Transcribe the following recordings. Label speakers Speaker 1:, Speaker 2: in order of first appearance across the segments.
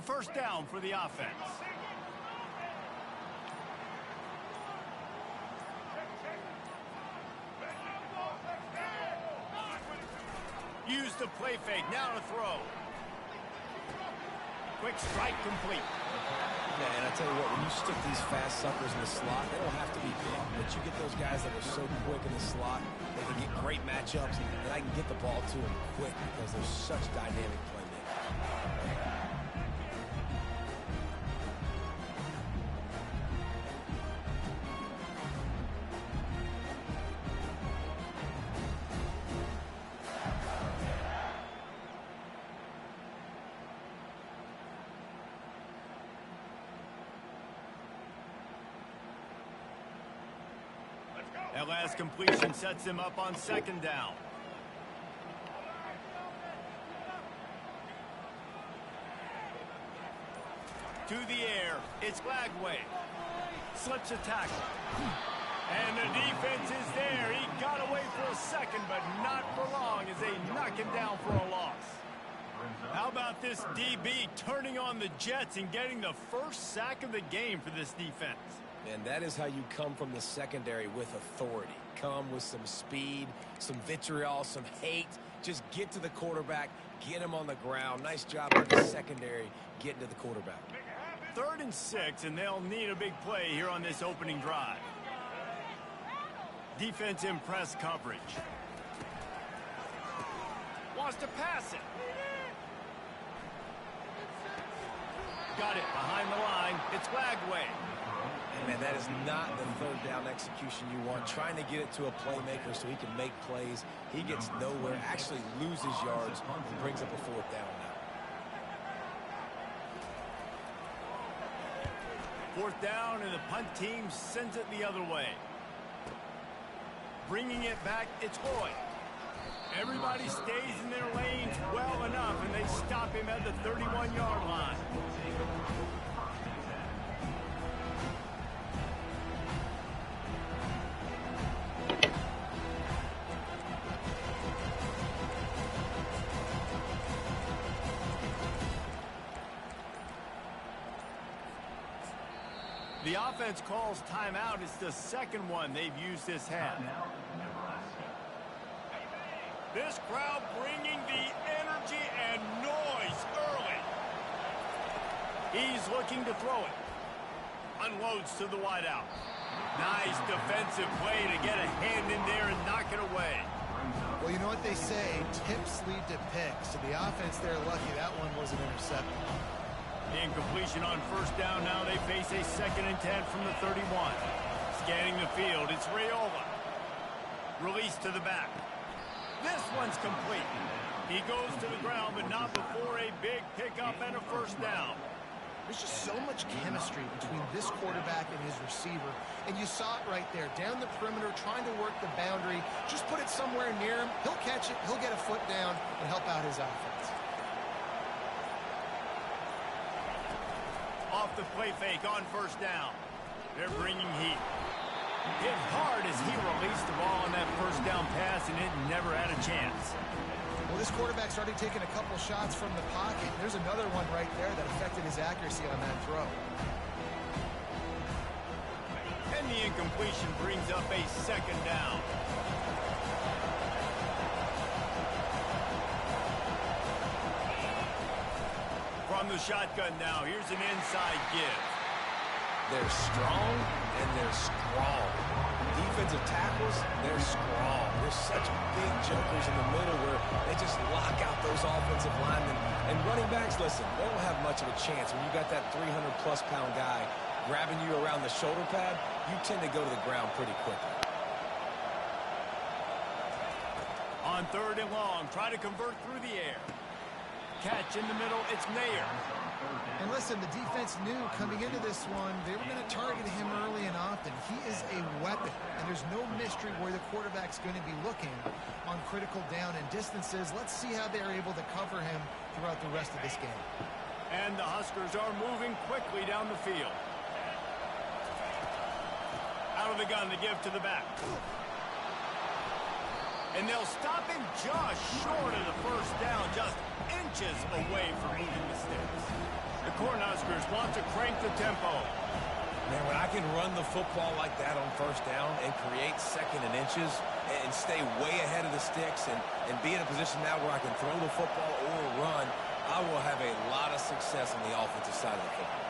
Speaker 1: A first down for the offense. Use the play fake, now to throw. Quick strike complete.
Speaker 2: Yeah, and I tell you what, when you stick these fast suckers in the slot, they don't have to be big, but you get those guys that are so quick in the slot, they can get great matchups, and I can get the ball to them quick because they're such dynamic playmakers.
Speaker 1: That last completion sets him up on second down. To the air, it's Glagway. Slips a tackle. And the defense is there. He got away for a second, but not for long as they knock him down for a loss. How about this DB turning on the Jets and getting the first sack of the game for this defense?
Speaker 2: And that is how you come from the secondary with authority. Come with some speed, some vitriol, some hate. Just get to the quarterback, get him on the ground. Nice job by the secondary getting to the quarterback.
Speaker 1: 3rd and 6, and they'll need a big play here on this opening drive. Defense in press coverage. Wants to pass it. Got it behind the line. It's Glagway.
Speaker 2: Man, that is not the 3rd down execution you want. Trying to get it to a playmaker so he can make plays. He gets nowhere, actually loses yards, and brings up a 4th down now.
Speaker 1: 4th down, and the punt team sends it the other way. Bringing it back, it's Hoy. Everybody stays in their lanes well enough, and they stop him at the 31-yard line. The offense calls timeout. It's the second one they've used this half. This crowd bringing the energy and noise early. He's looking to throw it. Unloads to the wideout. Nice defensive play to get a hand in there and knock it away.
Speaker 3: Well, you know what they say, tips lead to picks. So the offense there lucky that one was an interception.
Speaker 1: Incompletion on first down. Now they face a 2nd and 10 from the 31. Scanning the field, it's Raiola. Release to the back. This one's complete. He goes to the ground, but not before a big pickup and a first down.
Speaker 3: There's just so much chemistry between this quarterback and his receiver. And you saw it right there, down the perimeter, trying to work the boundary. Just put it somewhere near him. He'll catch it, he'll get a foot down, and help out his offense.
Speaker 1: Off the play fake on first down. They're bringing heat. Hit hard as he released the ball on that first down pass, and it never had a chance.
Speaker 3: Well, this quarterback started taking a couple shots from the pocket. There's another one right there that affected his accuracy on that throw.
Speaker 1: And the incompletion brings up a 2nd down. From the shotgun now, here's an inside give.
Speaker 2: They're strong, and they're strong. Defensive tackles, they're strong. They're such big jokers in the middle where they just lock out those offensive linemen. And running backs, listen, they don't have much of a chance. When you got that 300-plus pound guy grabbing you around the shoulder pad, you tend to go to the ground pretty quickly.
Speaker 1: On 3rd and long, try to convert through the air. Catch in the middle, it's Mayer.
Speaker 3: And listen, the defense knew coming into this one, they were going to target him early and often. He is a weapon, and there's no mystery where the quarterback's going to be looking on critical down and distances. Let's see how they're able to cover him throughout the rest of this game.
Speaker 1: And the Huskers are moving quickly down the field. Out of the gun to give to the back. And they'll stop him just short of the first down, just inches away from moving the sticks. The Cornhuskers want to crank the tempo.
Speaker 2: Man, when I can run the football like that on first down and create second and inches and stay way ahead of the sticks and be in a position now where I can throw the football or run, I will have a lot of success on the offensive side of the football.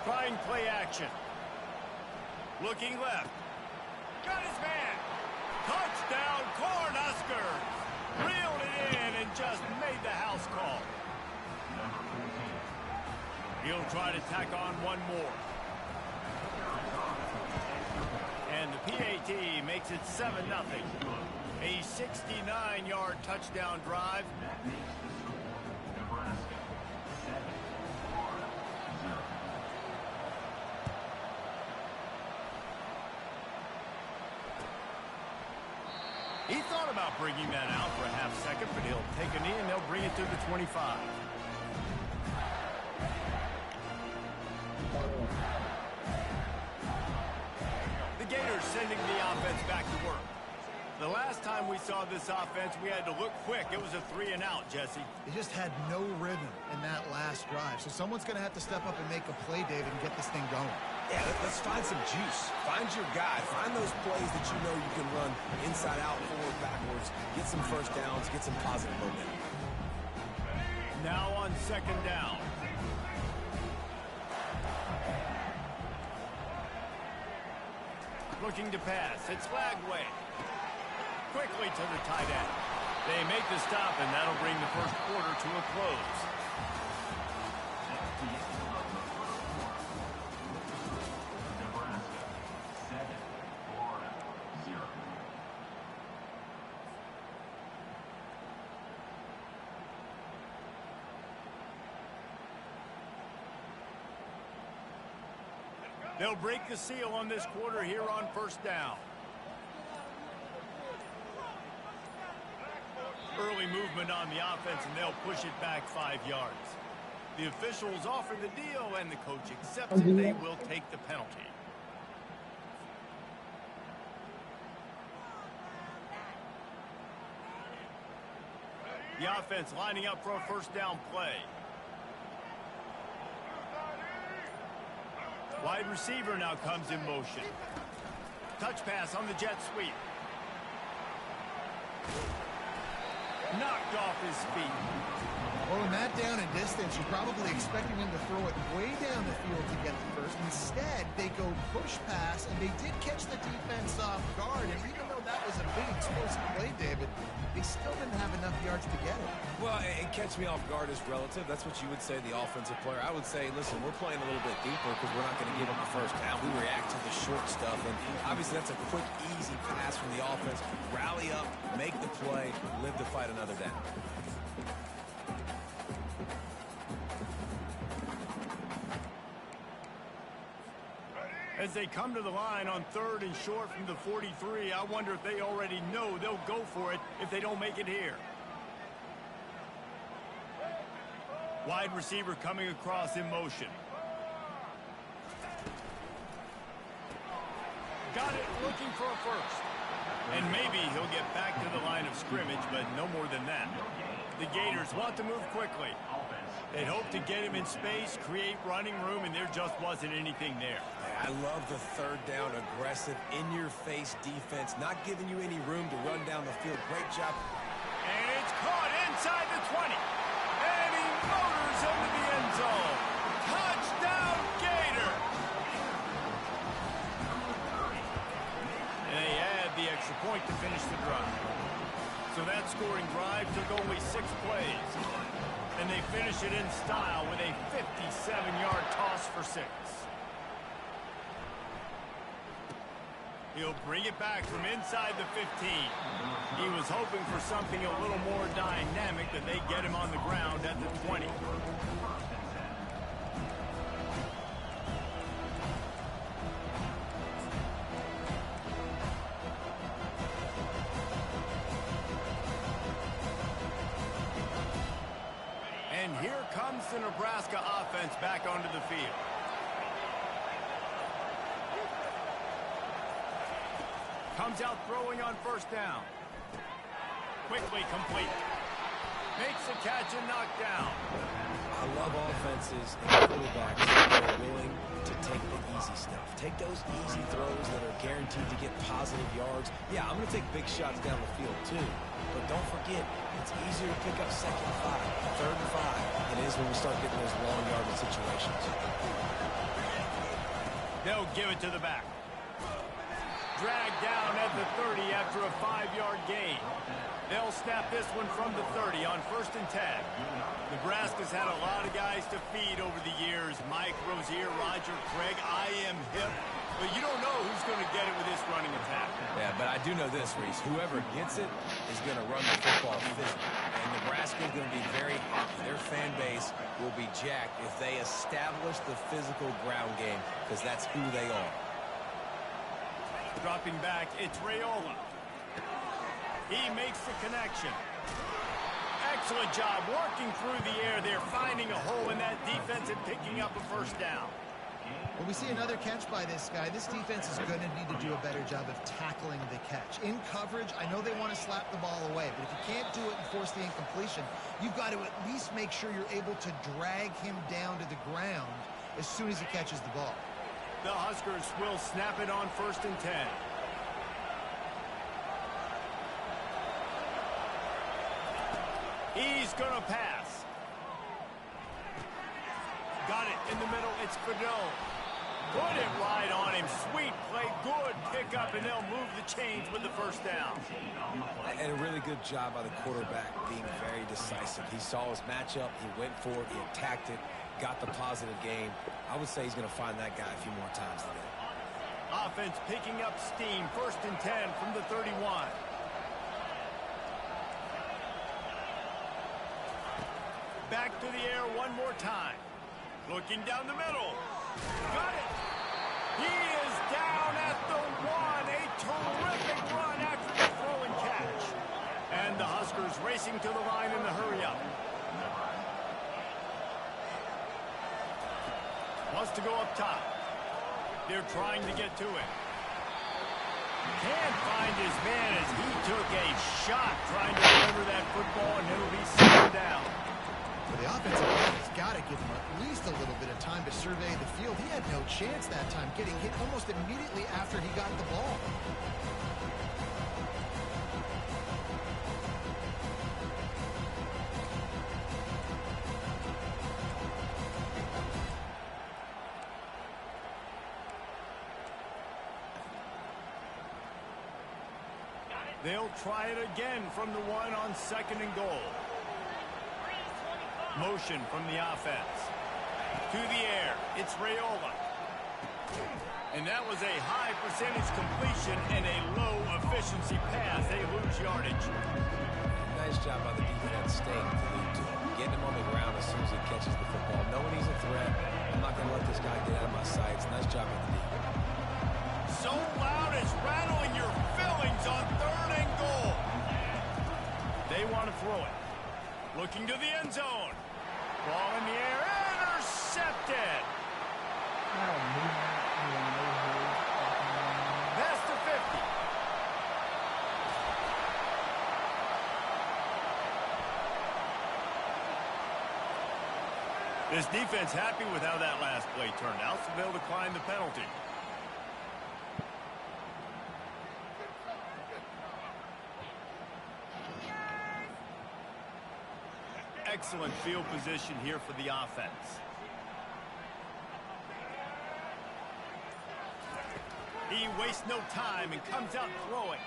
Speaker 1: Trying play action. Looking left. Got his man. Touchdown, Cornhuskers. Reeled it in and just made the house call. He'll try to tack on one more. And the PAT makes it 7-0. A 69-yard touchdown drive. He thought about bringing that out for a half second, but he'll take a knee and they'll bring it to the 25. The Gators sending the offense back to work. The last time we saw this offense, we had to look quick. It was a 3-and-out, Jesse.
Speaker 3: They just had no rhythm in that last drive. So someone's going to have to step up and make a play, David, and get this thing going.
Speaker 2: Yeah, let's find some juice. Find your guy. Find those plays that you know you can run inside out, forward, backwards. Get some first downs. Get some positive momentum.
Speaker 1: Now on second down. Looking to pass. It's Lagway. Quickly to the tight end. They make the stop, and that'll bring the first quarter to a close. They'll break the seal on this quarter here on first down. Early movement on the offense, and they'll push it back 5 yards. The officials offer the deal, and the coach accepts it. They will take the penalty. The offense lining up for a first down play. Wide receiver now comes in motion. Touch pass on the jet sweep. Knocked off his feet.
Speaker 3: Well, in that down and distance, you're probably expecting him to throw it way down the field to get the first. Instead, they go push pass, and they did catch the defense off guard. And even though that was a big explosive play, David, they still didn't have enough yards to get it.
Speaker 2: Well, and catch me off guard is relative. That's what you would say, the offensive player. I would say, listen, we're playing a little bit deeper because we're not going to give them the first down. We react to the short stuff, and obviously that's a quick, easy pass from the offense. Rally up, make the play, live to fight another down.
Speaker 1: As they come to the line on third and short from the 43, I wonder if they already know they'll go for it if they don't make it here. Wide receiver coming across in motion. Got it, looking for a first. And maybe he'll get back to the line of scrimmage, but no more than that. The Gators want to move quickly. They'd hope to get him in space, create running room, and there just wasn't anything there.
Speaker 2: I love the third down, aggressive, in-your-face defense, not giving you any room to run down the field. Great job.
Speaker 1: And it's caught inside the 20. And he motors into the end zone. Touchdown, Gator! And they add the extra point to finish the drive. So that scoring drive took only 6 plays. And they finish it in style with a 57-yard toss for 6. He'll bring it back from inside the 15. He was hoping for something a little more dynamic, but they get him on the ground at the 20. And here comes the Nebraska offense back onto the field. Comes out throwing on first down. Quickly complete. Makes the catch and knocked down.
Speaker 2: I love offenses and quarterbacks that are willing to take the easy stuff. Take those easy throws that are guaranteed to get positive yards. Yeah, I'm going to take big shots down the field too. But don't forget, it's easier to pick up second and 5, third and 5 than it is when we start getting those long yardage situations.
Speaker 1: They'll give it to the back. Dragged down at the 30 after a 5-yard gain. They'll snap this one from the 30 on 1st and 10. Nebraska's had a lot of guys to feed over the years. Mike, Rozier, Roger, Craig. I am hip. But you don't know who's going to get it with this running attack.
Speaker 2: Yeah, but I do know this, Reese. Whoever gets it is going to run the football physically. And Nebraska is going to be very happy. Their fan base will be jacked if they establish the physical ground game, because that's who they are.
Speaker 1: Dropping back, it's Raiola. He makes the connection. Excellent job working through the air there, finding a hole in that defense and picking up a 1st down.
Speaker 3: Well, we see another catch by this guy. This defense is going to need to do a better job of tackling the catch. In coverage, I know they want to slap the ball away, but if you can't do it and force the incompletion, you've got to at least make sure you're able to drag him down to the ground as soon as he catches the ball.
Speaker 1: The Huskers will snap it on 1st and 10. He's going to pass. Got it in the middle. It's Fidel. Put it right on him. Sweet play. Good pickup, and they'll move the chains with the 1st down.
Speaker 2: And a really good job by the quarterback being very decisive. He saw his matchup. He went for it. He attacked it. Got the positive gain. I would say he's going to find that guy a few more times today.
Speaker 1: Offense picking up steam. 1st and 10 from the 31. Back to the air one more time. Looking down the middle. Got it. He is down at the 1. A terrific run after the throw and catch. And the Huskers racing to the line in the hurry-up. Wants to go up top. They're trying to get to it. Can't find his man as he took a shot trying to deliver that football, and it'll be 2nd down.
Speaker 3: Well, the offensive line has got to give him at least a little bit of time to survey the field. He had no chance that time, getting hit almost immediately after he got the ball.
Speaker 1: They'll try it again from the 1 on 2nd and goal. Motion from the offense. To the air, it's Raiola. And that was a high percentage completion and a low efficiency pass. They lose yardage.
Speaker 2: Nice job by the defense staying glued to him. Getting him on the ground as soon as he catches the football. Knowing he's a threat, I'm not going to let this guy get out of my sights. Nice job by the defense.
Speaker 1: So loud it's rattling your fillings on 3rd and goal. They want to throw it. Looking to the end zone. Ball in the air. Intercepted. That's the 50. This defense happy with how that last play turned out, so they'll decline the penalty. Excellent field position here for the offense. He wastes no time and comes out throwing.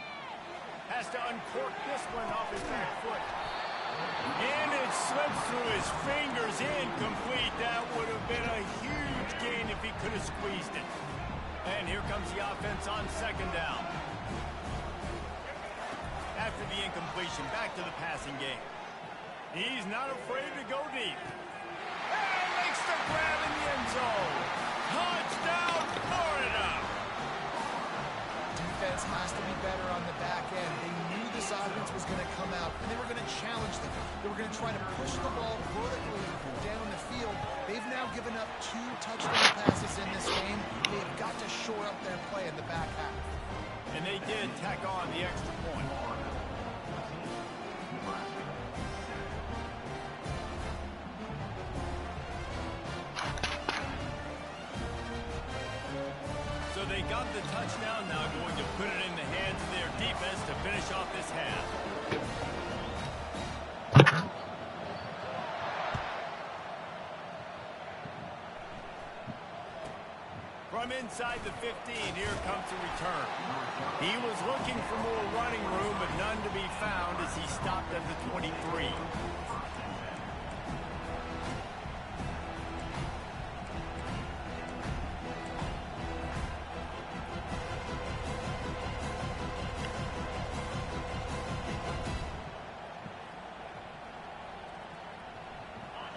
Speaker 1: Has to uncork this one off his back foot. And it slips through his fingers. Incomplete. That would have been a huge gain if he could have squeezed it. And here comes the offense on 2nd down. After the incompletion, back to the passing game. He's not afraid to go deep. And makes the grab in the end zone. Touchdown, Florida!
Speaker 3: Defense has to be better on the back end. They knew this offense was going to come out, and they were going to challenge them. They were going to try to push the ball vertically down the field. They've now given up 2 touchdown passes in this game. They've got to shore up their play in the back half.
Speaker 1: And they did tack on the extra point. got the touchdown, now going to put it in the hands of their defense to finish off this half. From inside the 15, here comes the return. He was looking for more running room, but none to be found as he stopped at the 23.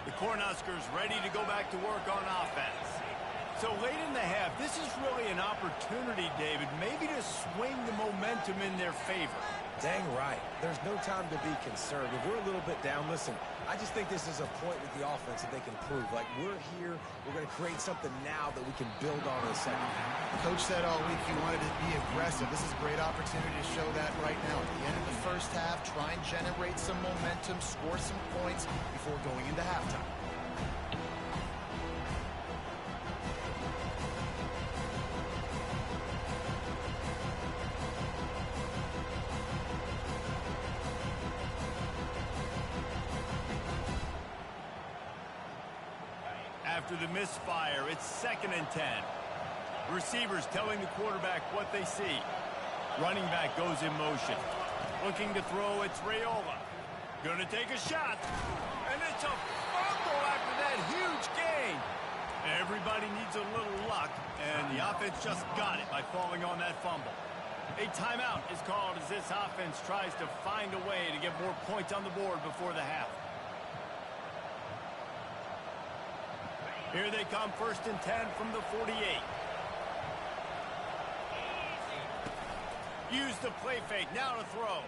Speaker 1: The Cornhuskers ready to go back to work on offense. So late in the half, this is really an opportunity, David, maybe to swing the momentum in their favor.
Speaker 2: Dang right. There's no time to be concerned. If we're a little bit down, listen, I just think this is a point with the offense that they can prove. Like, we're here, we're going to create something now that we can build on in the second half.
Speaker 3: Coach said all week he wanted to be aggressive. This is a great opportunity to show that right now. At the end of the first half, try and generate some momentum, score some points before going into halftime.
Speaker 1: After the misfire, it's 2nd and 10. Receivers telling the quarterback what they see. Running back goes in motion. Looking to throw, it's Raiola. Gonna take a shot. And it's a fumble after that huge gain. Everybody needs a little luck, and the offense just got it by falling on that fumble. A timeout is called as this offense tries to find a way to get more points on the board before the half. Here they come, 1st and 10 from the 48. Use the play fake, now to throw.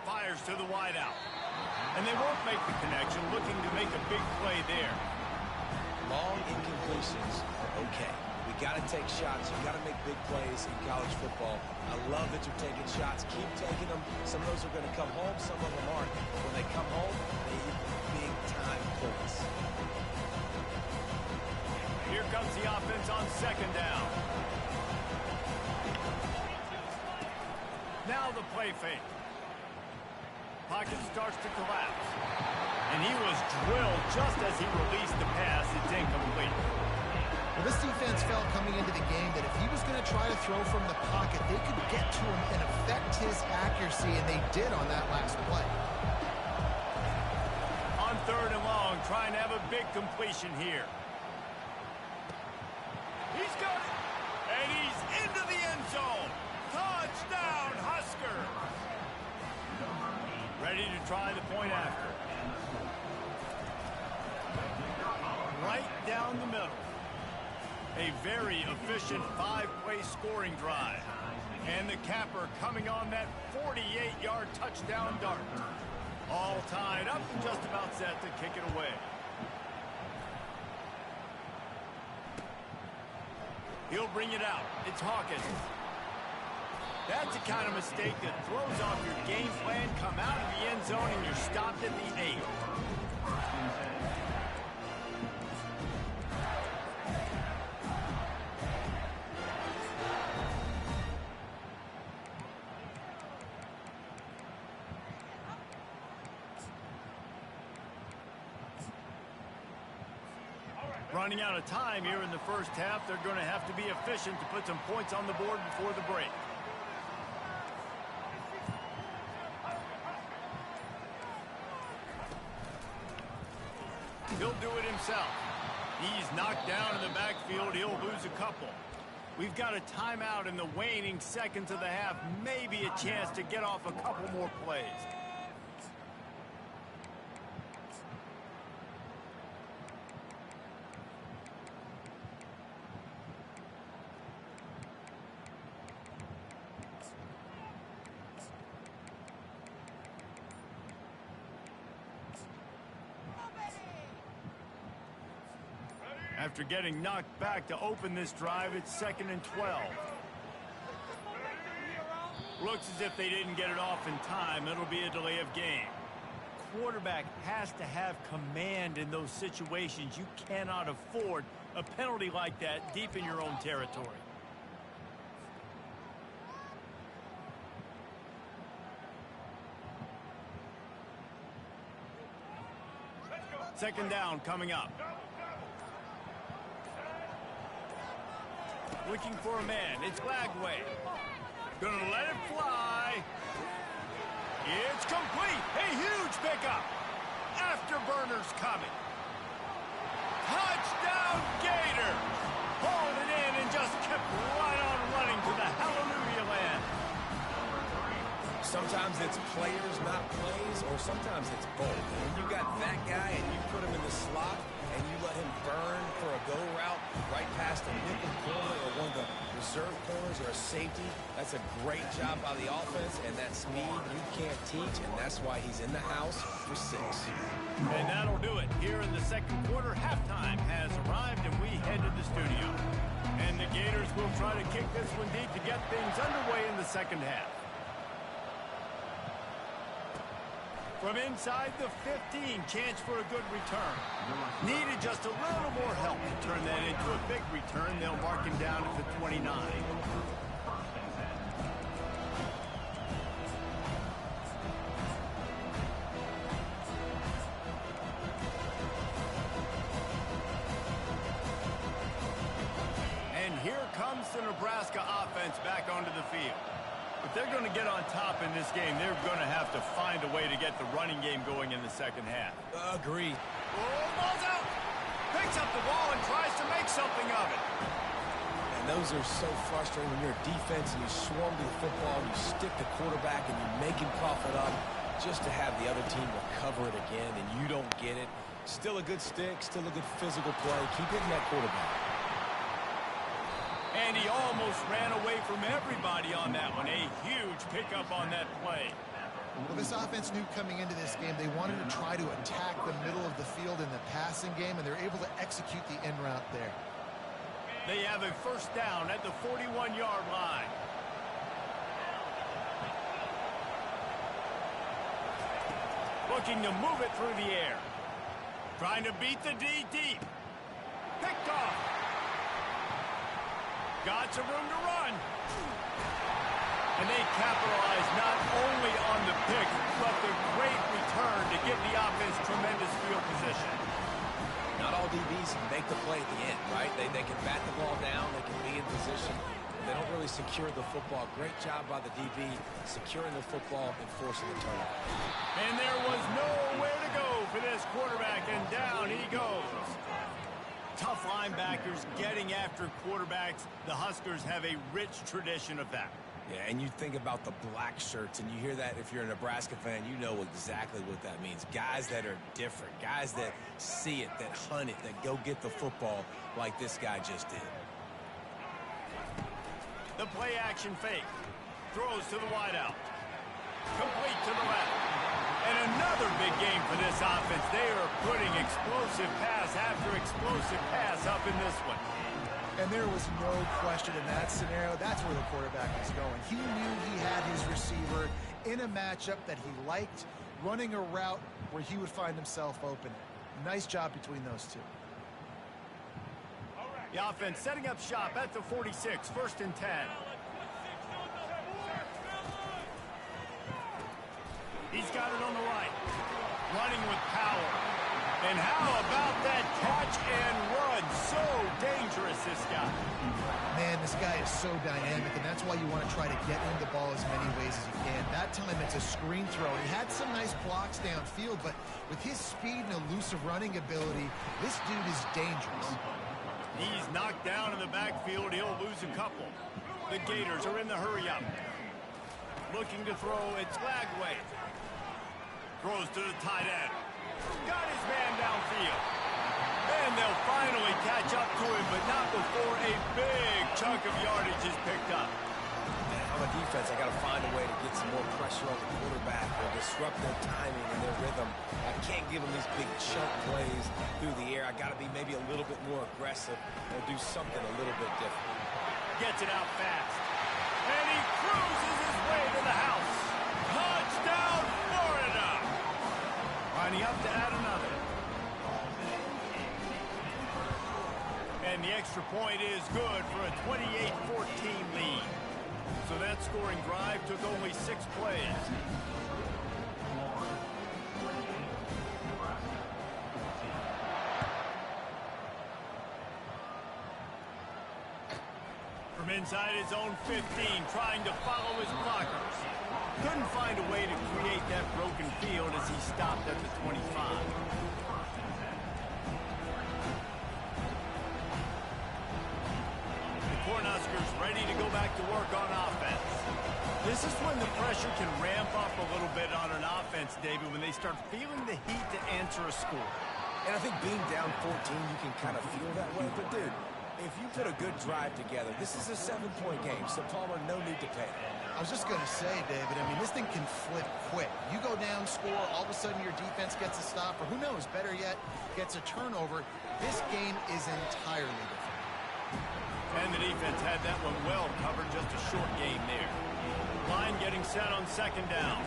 Speaker 1: Fires to the wideout. And they won't make the connection, looking to make a big play there.
Speaker 2: Long incompletions are okay. We got to take shots. You got to make big plays in college football. I love that you're taking shots. Keep taking them. Some of those are going to come home. Some of them aren't. But when they come home, they equal big-time points.
Speaker 1: Here comes the offense on 2nd down. Now the play fake. Pocket starts to collapse. And he was drilled just as he released the pass. It's incomplete.
Speaker 3: Well, this defense felt coming into the game that if he was going to try to throw from the pocket, they could get to him and affect his accuracy, and they did on that last play.
Speaker 1: On 3rd and long, trying to have a big completion here. He's got it, and he's into the end zone. Touchdown, Husker. Ready to try the point after. Right down the middle. A very efficient 5-play scoring drive. And the capper coming on that 48-yard touchdown dart. All tied up and just about set to kick it away. He'll bring it out. It's Hawkins. That's the kind of mistake that throws off your game plan. Come out of the end zone and you're stopped at the 8. Running out of time here in the first half. They're going to have to be efficient to put some points on the board before the break. He'll do it himself. He's knocked down in the backfield. He'll lose a couple. We've got a timeout in the waning seconds of the half. Maybe a chance to get off a couple more plays. After getting knocked back to open this drive, it's 2nd and 12. Looks as if they didn't get it off in time. It'll be a delay of game. Quarterback has to have command in those situations. You cannot afford a penalty like that deep in your own territory. Second down coming up. Looking for a man. It's Glagway. Gonna let it fly. It's complete. A huge pickup. Afterburners coming. Touchdown Gators. Hauled it in and just kept right on running to the hallelujah land.
Speaker 2: Sometimes it's players, not plays, or sometimes it's both. When you got that guy and you put him in the slot and you let him burn for a go route right past a nickel corner or one of the reserve corners or a safety, that's a great job by the offense, and that speed you can't teach, and that's why he's in the house for 6.
Speaker 1: And that'll do it. Here in the second quarter, halftime has arrived, and we head to the studio. And the Gators will try to kick this one deep to get things underway in the second half. From inside the 15, chance for a good return. Needed just a little more help to turn that into a big return. They'll mark him down at the 29. And here comes the Nebraska offense back onto the field. If they're going to get on top in this game, they're going to have to find a way to get the running game going in the second half.
Speaker 2: Agreed.
Speaker 1: Oh, ball's out. Picks up the ball and tries to make something of it.
Speaker 2: And those are so frustrating when you're a defense and you swarm to the football, you stick the quarterback and you make him cough it up just to have the other team recover it again and you don't get it. Still a good stick, still a good physical play. Keep hitting that quarterback.
Speaker 1: And he almost ran away from everybody on that one. A huge pickup on that play.
Speaker 3: Well, this offense knew coming into this game they wanted to try to attack the middle of the field in the passing game, and they're able to execute the in route there.
Speaker 1: They have a first down at the 41-yard line. Looking to move it through the air. Trying to beat the D deep. Picked off. Got some room to run. And they capitalize not only on the pick, but the great return to give the offense tremendous field position.
Speaker 2: Not all DBs make the play at the end, right? They can bat the ball down, they can be in position. They don't really secure the football. Great job by the DB securing the football and forcing the turnover.
Speaker 1: And there was nowhere to go for this quarterback, and down he goes. Tough linebackers getting after quarterbacks. The Huskers have a rich tradition of that.
Speaker 2: Yeah, and you think about the black shirts, and you hear that if you're a Nebraska fan, you know exactly what that means. Guys that are different, guys that see it, that hunt it, that go get the football like this guy just did.
Speaker 1: The play-action fake. Throws to the wideout. Complete to the left. And another big game for this offense. They are putting explosive pass after explosive pass up in this one.
Speaker 3: And there was no question in that scenario. That's where the quarterback was going. He knew he had his receiver in a matchup that he liked, running a route where he would find himself open. Nice job between those two.
Speaker 1: The offense setting up shop at the 46, 1st and 10. He's got it on the right. Running with power. And how about that catch and run? So dangerous, this guy.
Speaker 3: Man, this guy is so dynamic, and that's why you want to try to get him the ball as many ways as you can. That time, it's a screen throw. He had some nice blocks downfield, but with his speed and elusive running ability, this dude is dangerous.
Speaker 1: He's knocked down in the backfield. He'll lose a couple. The Gators are in the hurry-up. Looking to throw. It's Glagway. Throws to the tight end. Got his man downfield. And they'll finally catch up to him, but not before a big chunk of yardage is picked up.
Speaker 2: On the defense, I got to find a way to get some more pressure on the quarterback or disrupt their timing and their rhythm. I can't give them these big chunk plays through the air. I got to be maybe a little bit more aggressive or do something a little bit different.
Speaker 1: Gets it out fast. And he cruises his way to the house. Touchdown, Florida! Lining up to add another. And the extra point is good for a 28-14 lead. So that scoring drive took only 6 plays. From inside his own 15, trying to follow his blockers. Couldn't find a way to create that broken field as he stopped at the 25. The Cornhuskers ready to go back to work on offense. This is when the pressure can ramp up a little bit on an offense, David, when they start feeling the heat to answer a score.
Speaker 2: And I think being down 14, you can kind of feel that way. But, dude, if you put a good drive together, this is a 7-point game, so Palmer, no need to panic.
Speaker 3: I was just going to say, David, I mean, this thing can flip quick. You go down, score, all of a sudden your defense gets a stop, or who knows, better yet, gets a turnover. This game is entirely different.
Speaker 1: And the defense had that one well covered, just a short game there. Line getting set on second down.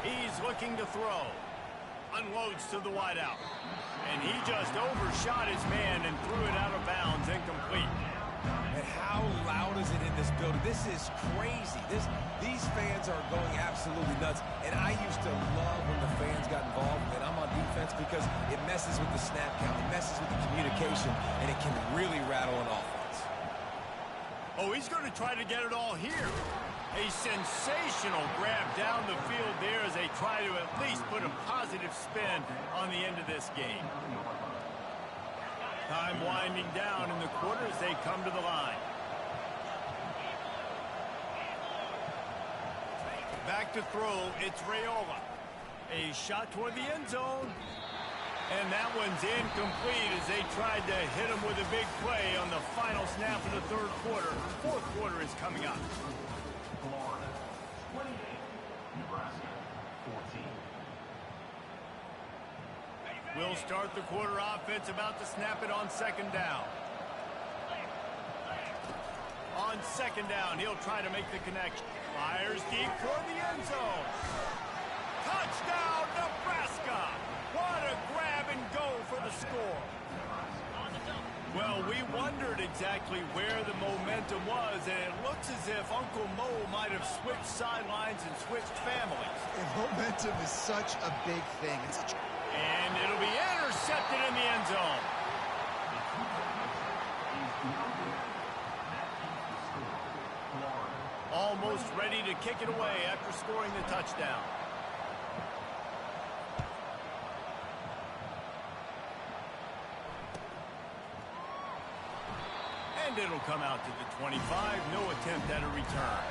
Speaker 1: He's looking to throw. Unloads to the wideout. And he just overshot his man and threw it out of bounds, incomplete.
Speaker 2: And how loud is it in this building? This is crazy. These fans are going absolutely nuts. And I used to love when the fans got involved, and I'm on defense because it messes with the snap count, it messes with the communication, and it can really rattle an offense.
Speaker 1: Oh, he's going to try to get it all here. A sensational grab down the field there as they try to at least put a positive spin on the end of this game. Time winding down in the quarter as they come to the line. Back to throw, it's Raiola. A shot toward the end zone. And that one's incomplete as they tried to hit him with a big play on the final snap of the third quarter. Fourth quarter is coming up.
Speaker 4: Florida 28, Nebraska 14.
Speaker 1: We'll start the quarter offense, about to snap it on second down. On second down, he'll try to make the connection. Fires deep toward the end zone. Touchdown, Nebraska! What a grab and go for the score. Well, we wondered exactly where the momentum was, and it looks as if Uncle Mo might have switched sidelines and switched families.
Speaker 3: And momentum is such a big thing.
Speaker 1: And it'll be intercepted in the end zone. Almost ready to kick it away after scoring the touchdown. And it'll come out to the 25. No attempt at a return.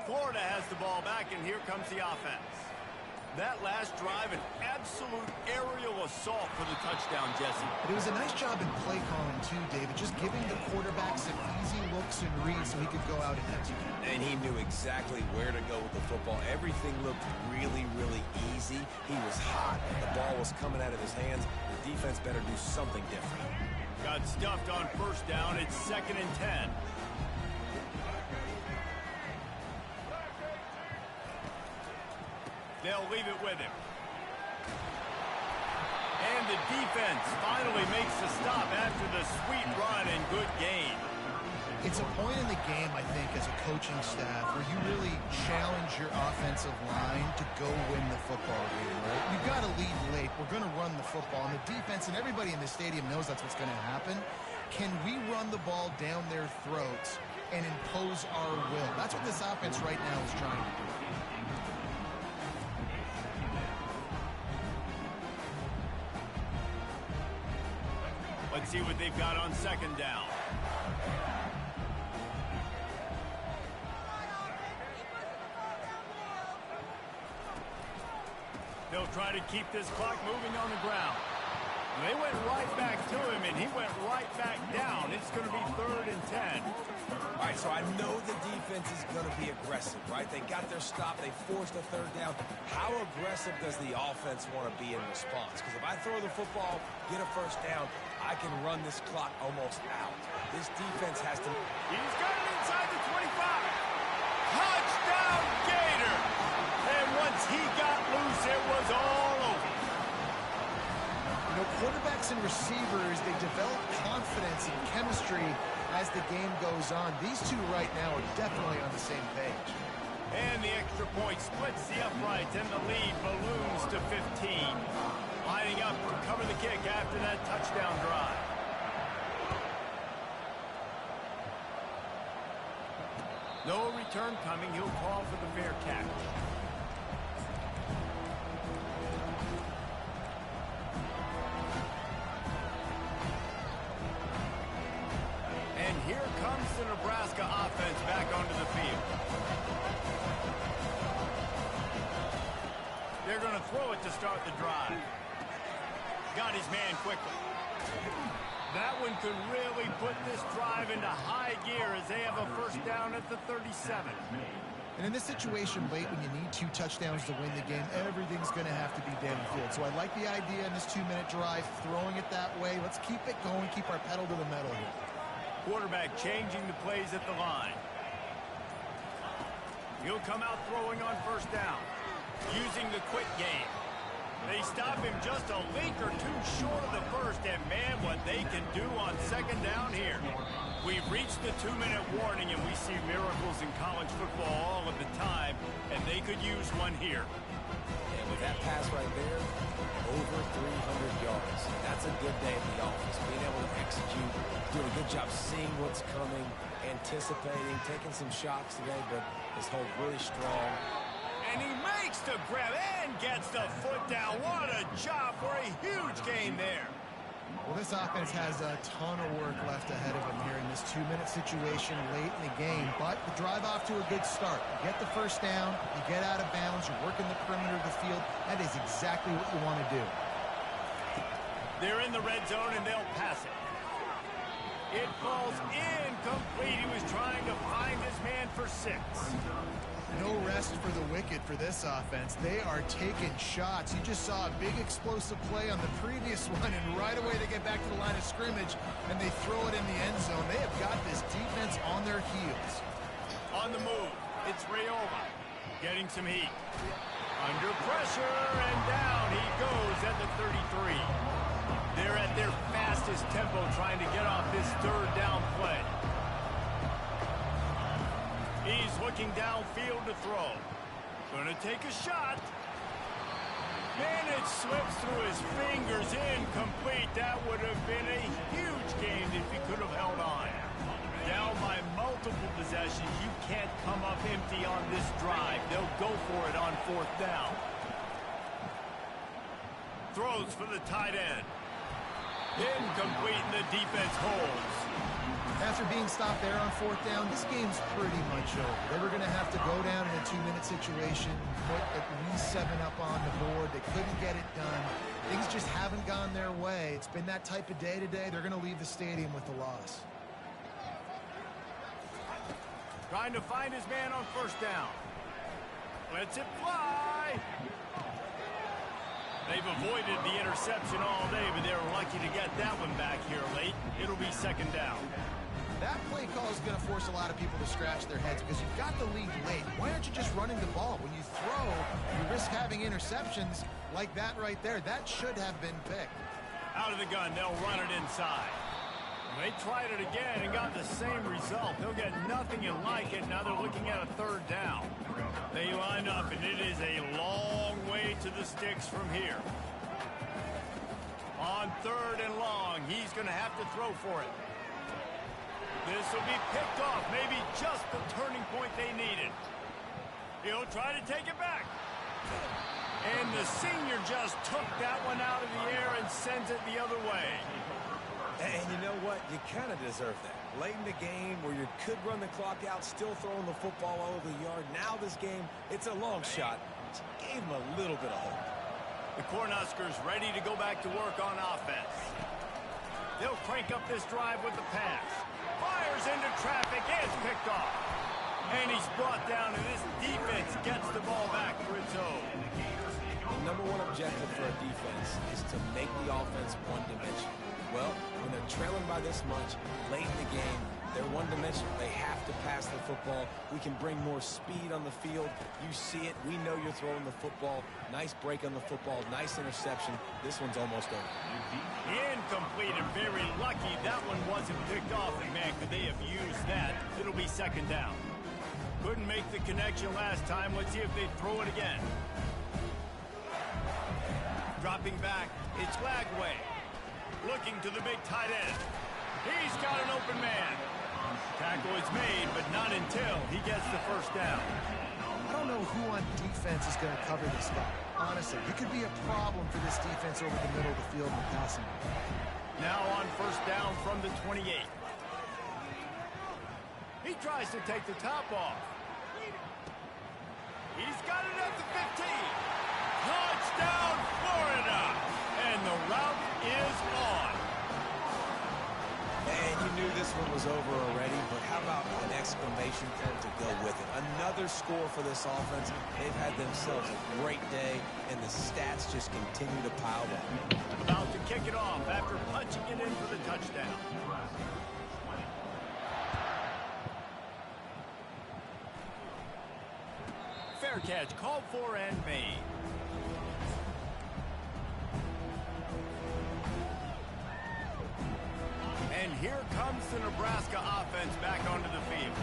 Speaker 1: Florida has the ball back, and here comes the offense. That last drive, an absolute aerial assault for the touchdown, Jesse.
Speaker 3: But it was a nice job in play calling, too, David, just giving the quarterback some easy looks and reads so he could go out and execute.
Speaker 2: And he knew exactly where to go with the football. Everything looked really, really easy. He was hot. The ball was coming out of his hands. The defense better do something different.
Speaker 1: Got stuffed on first down. It's 2nd and 10. They'll leave it with him. And the defense finally makes the stop after the sweet run and good gain.
Speaker 3: It's a point in the game, I think, as a coaching staff where you really challenge your offensive line to go win the football game, right? You've got to lead late. We're going to run the football. And the defense and everybody in the stadium knows that's what's going to happen. Can we run the ball down their throats and impose our will? That's what this offense right now is trying to do.
Speaker 1: Let's see what they've got on second down. They'll try to keep this clock moving on the ground. They went right back to him, and he went right back down. It's going to be 3rd and 10.
Speaker 2: All right, so I know the defense is going to be aggressive, right? They got their stop. They forced a 3rd down. How aggressive does the offense want to be in response? Because if I throw the football, get a 1st down, I can run this clock almost out. This defense has to...
Speaker 1: He's got it inside the 25. Touchdown Gator! And once he got loose, it was all over.
Speaker 3: You know, quarterbacks and receivers, they develop confidence and chemistry as the game goes on. These two right now are definitely on the same page.
Speaker 1: And the extra point splits the uprights, and the lead balloons to 15. Lining up to cover the kick after that touchdown drive. No return coming. He'll call for the fair catch. And here comes the Nebraska offense back onto the field. They're going to throw it to start the drive. Got his man quickly. That one could really put this drive into high gear as they have a first down at the 37.
Speaker 3: And in this situation late when you need 2 touchdowns to win the game, everything's going to have to be downfield. So I like the idea in this 2-minute drive, throwing it that way. Let's keep it going, keep our pedal to the metal here. Quarterback changing the plays at the line. He'll come out throwing on first down, using the quick game. They stop him just a link or two short of the first, and man, what they can do on second down here. We've reached the 2-minute warning, and we see miracles in college football all of the time, and they could use one here.
Speaker 2: And with that pass right there, over 300 yards. That's a good day at the office. Being able to execute, doing a good job seeing what's coming, anticipating, taking some shots today, but his hold really strong.
Speaker 1: And he makes the grab and gets the foot down. What a job for a huge gain there.
Speaker 3: Well, this offense has a ton of work left ahead of them here in this 2-minute situation late in the game. But the drive off to a good start. You get the first down, you get out of bounds, you're working the perimeter of the field. That is exactly what you want to do.
Speaker 1: They're in the red zone, and they'll pass it. It falls incomplete. He was trying to find his man for 6.
Speaker 3: No rest for the wicked for this offense. They are taking shots. You just saw a big explosive play on the previous one, and right away they get back to the line of scrimmage, and they throw it in the end zone. They have got this defense on their heels.
Speaker 1: On the move, it's Rayola getting some heat. Under pressure, and down he goes at the 33. They're at their fastest tempo trying to get off this third down play. He's looking downfield to throw. Gonna take a shot. And it slips through his fingers. Incomplete. That would have been a huge gain if he could have held on. Down by multiple possessions. You can't come up empty on this drive. They'll go for it on 4th down. Throws for the tight end. Incomplete, and the defense holds.
Speaker 3: After being stopped there on 4th down, this game's pretty much over. They were going to have to go down in a 2-minute situation, put at least 7 up on the board. They couldn't get it done. Things just haven't gone their way. It's been that type of day today. They're going to leave the stadium with the loss.
Speaker 1: Trying to find his man on first down. Lets it fly. They've avoided the interception all day, but they're lucky to get that one back here late. It'll be second down.
Speaker 3: That play call is going to force a lot of people to scratch their heads because you've got the lead late. Why aren't you just running the ball? When you throw, you risk having interceptions like that right there. That should have been picked.
Speaker 1: Out of the gun, they'll run it inside. They tried it again and got the same result. They'll get nothing and like it. Now they're looking at a 3rd down. They line up, and it is a long way to the sticks from here. On 3rd and long, he's going to have to throw for it. This will be picked off, maybe just the turning point they needed. He'll try to take it back. And the senior just took that one out of the air and sends it the other way.
Speaker 2: And you know what? You kind of deserve that. Late in the game where you could run the clock out, still throwing the football all over the yard. Now this game, it's a long shot. Just gave him a little bit of hope.
Speaker 1: The Cornhuskers ready to go back to work on offense. They'll crank up this drive with the pass. Fires into traffic, it's picked off. And he's brought down, and this defense gets the ball back for its own.
Speaker 2: The #1 objective for a defense is to make the offense one-dimensional. Well, when they're trailing by this much, late in the game, they're one-dimensional. They have to to pass the football. We can bring more speed on the field. You see it. We know you're throwing the football. Nice break on the football. Nice interception. This one's almost over.
Speaker 1: Incomplete, and very lucky that one wasn't picked off. And man, could they have used that? It'll be second down. Couldn't make the connection last time. Let's see if they throw it again. Dropping back, it's Lagway. Looking to the big tight end. He's got an open man. Tackle is made, but not until he gets the first down.
Speaker 3: I don't know who on defense is going to cover this guy. Honestly, it could be a problem for this defense over the middle of the field in the passing.
Speaker 1: Now on first down from the 28. He tries to take the top off. He's got it at the 15. Touchdown, Florida! And the route is on.
Speaker 2: And you knew this one was over already, but how about an exclamation point to go with it? Another score for this offense. They've had themselves a great day, and the stats just continue to pile up.
Speaker 1: About to kick it off after punching it in for the touchdown. Fair catch called for and made. And here comes the Nebraska offense back onto the field.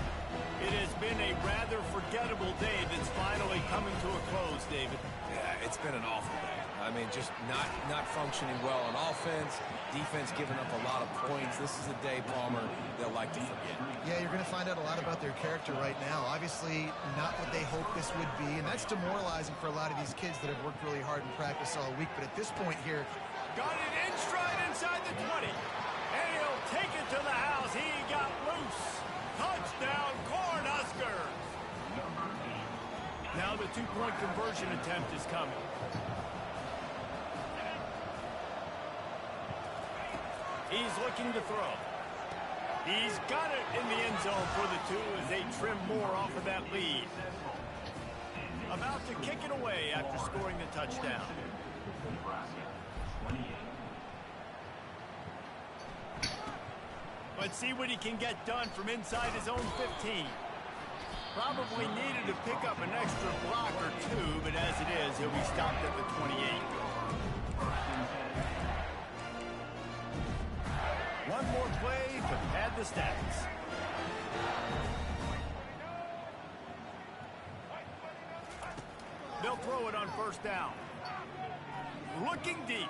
Speaker 1: It has been a rather forgettable day that's finally coming to a close, David.
Speaker 2: Yeah, it's been an awful day. I mean, just not functioning well on offense, defense giving up a lot of points. This is a day, Palmer, they'll like to forget.
Speaker 3: Yeah, you're going to find out a lot about their character right now. Obviously, not what they hoped this would be, and that's demoralizing for a lot of these kids that have worked really hard in practice all week. But at this point here,
Speaker 1: got it in stride inside the 20. And he'll take it to the house. He got loose. Touchdown, Cornhuskers. Now the two-point conversion attempt is coming. He's looking to throw. He's got it in the end zone for the two as they trim more off of that lead. About to kick it away after scoring the touchdown. Let's see what he can get done from inside his own 15. Probably needed to pick up an extra block or two, but as it is, he'll be stopped at the 28. One more play to pad the stats. They'll throw it on first down. Looking deep.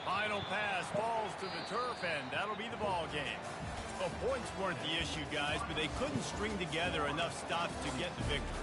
Speaker 1: Final pass falls to the turf, and that'll be the ball game. Well, points weren't the issue, guys, but they couldn't string together enough stops to get the victory.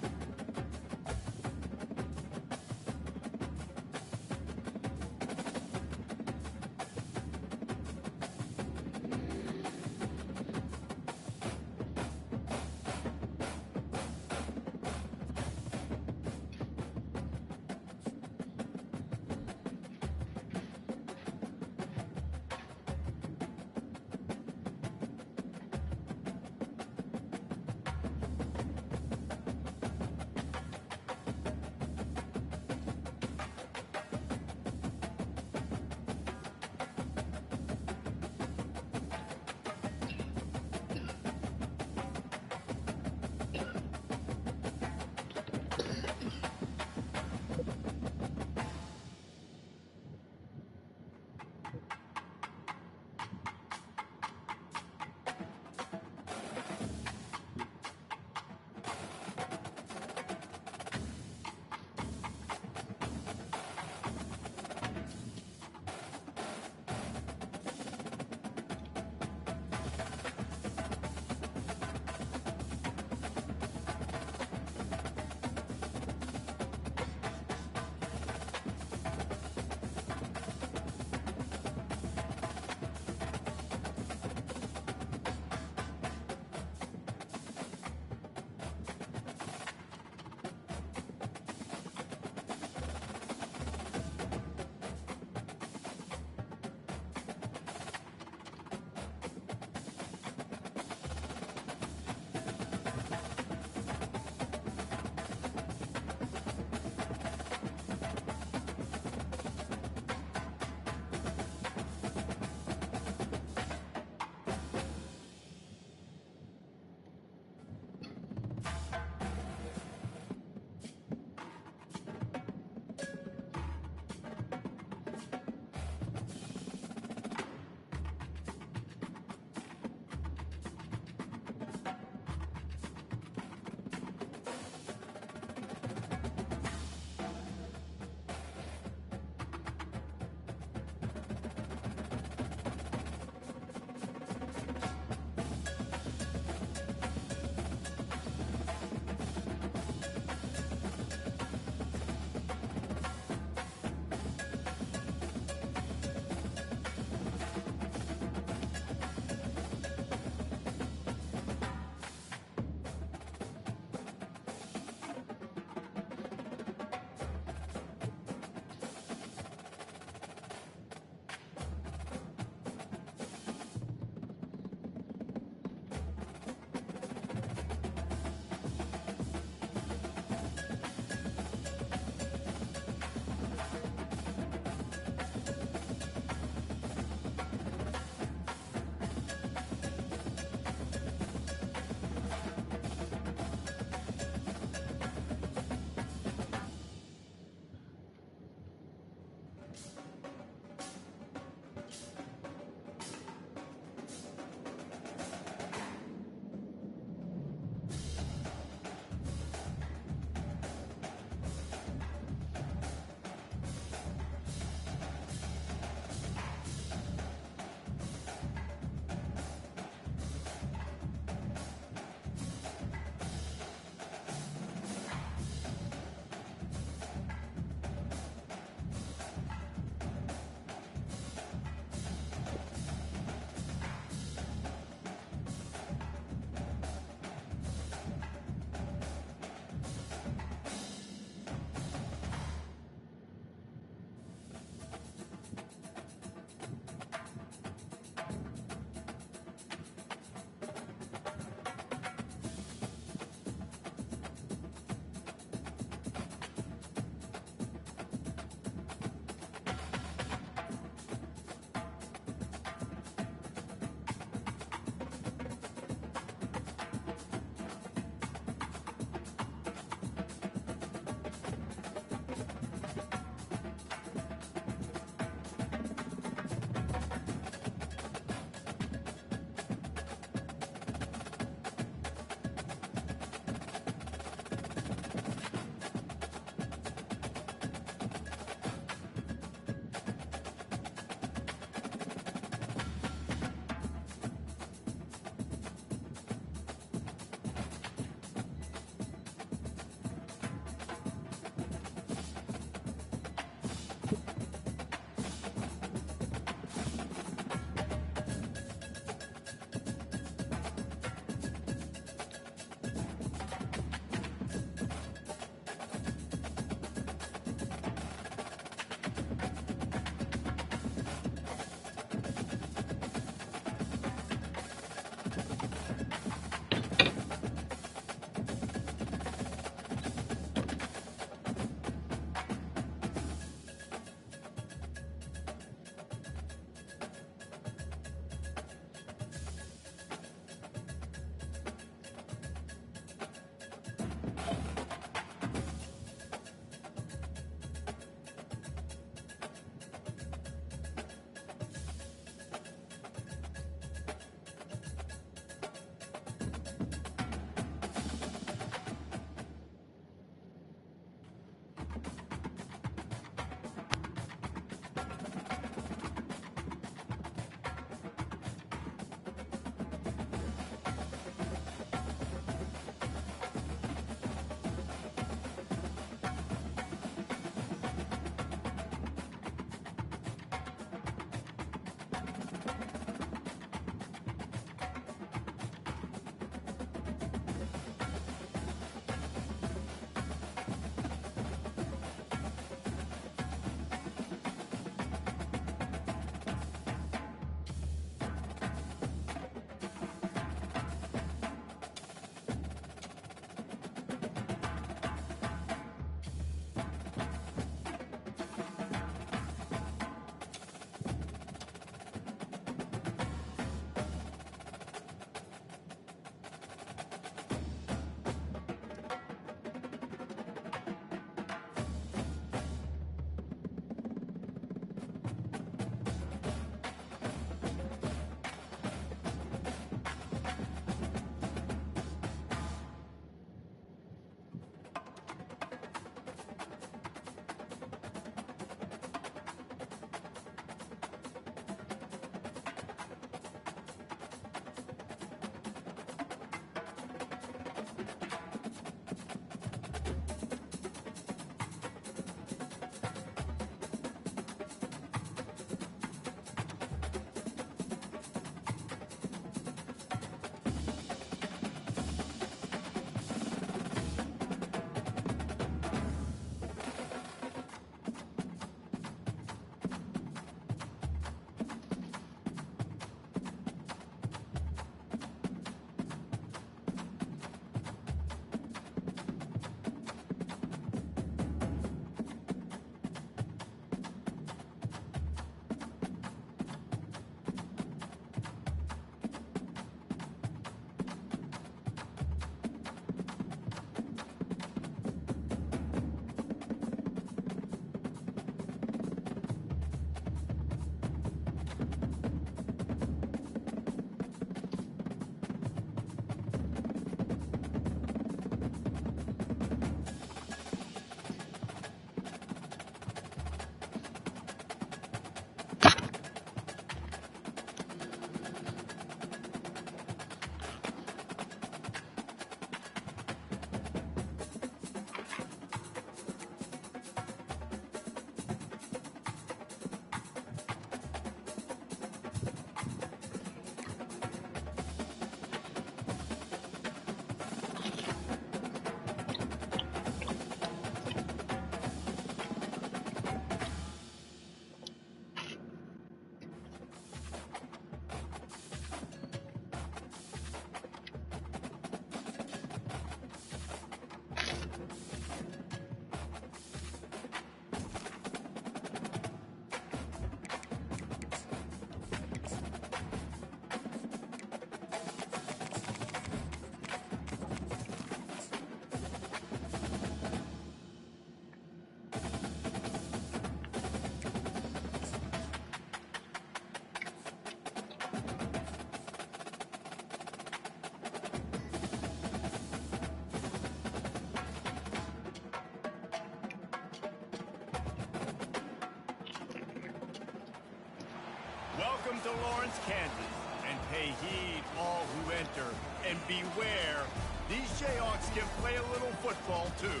Speaker 1: Welcome to Lawrence, Kansas, and pay heed all who enter, and beware, these Jayhawks can play a little football too.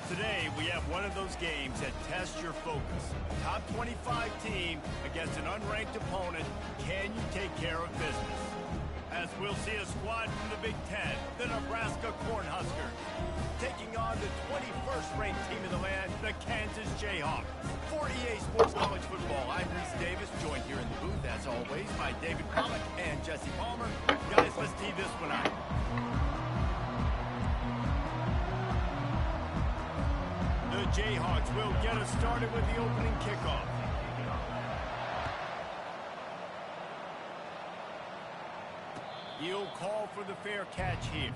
Speaker 1: Today, we have one of those games that tests your focus. Top 25 team against an unranked opponent. Can you take care of business? As we'll see a squad from the Big Ten, the Nebraska Cornhuskers, taking on the 21st ranked team in the land, the Kansas Jayhawks. For EA Sports College Football, I'm Reese Davis, joined here in the booth, as always, by David Pollack and Jesse Palmer. Guys, let's tee this one out. The Jayhawks will get us started with the opening kickoff. He'll call for the fair catch here.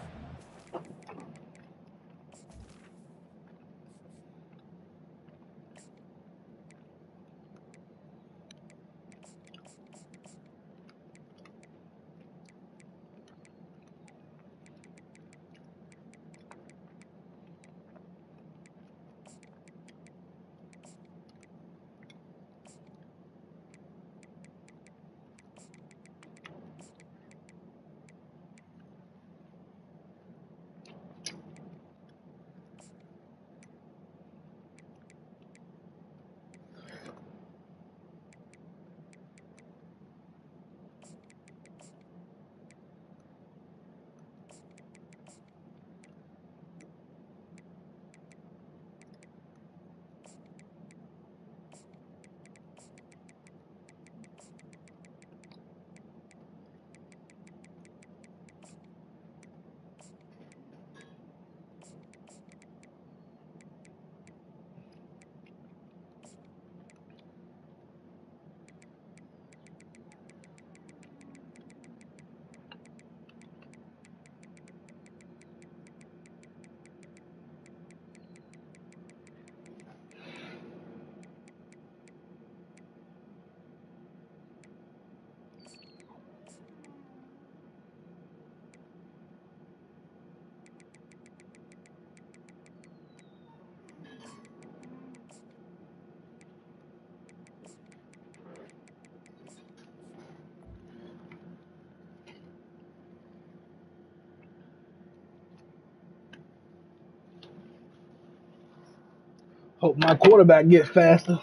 Speaker 5: Hope my quarterback get faster.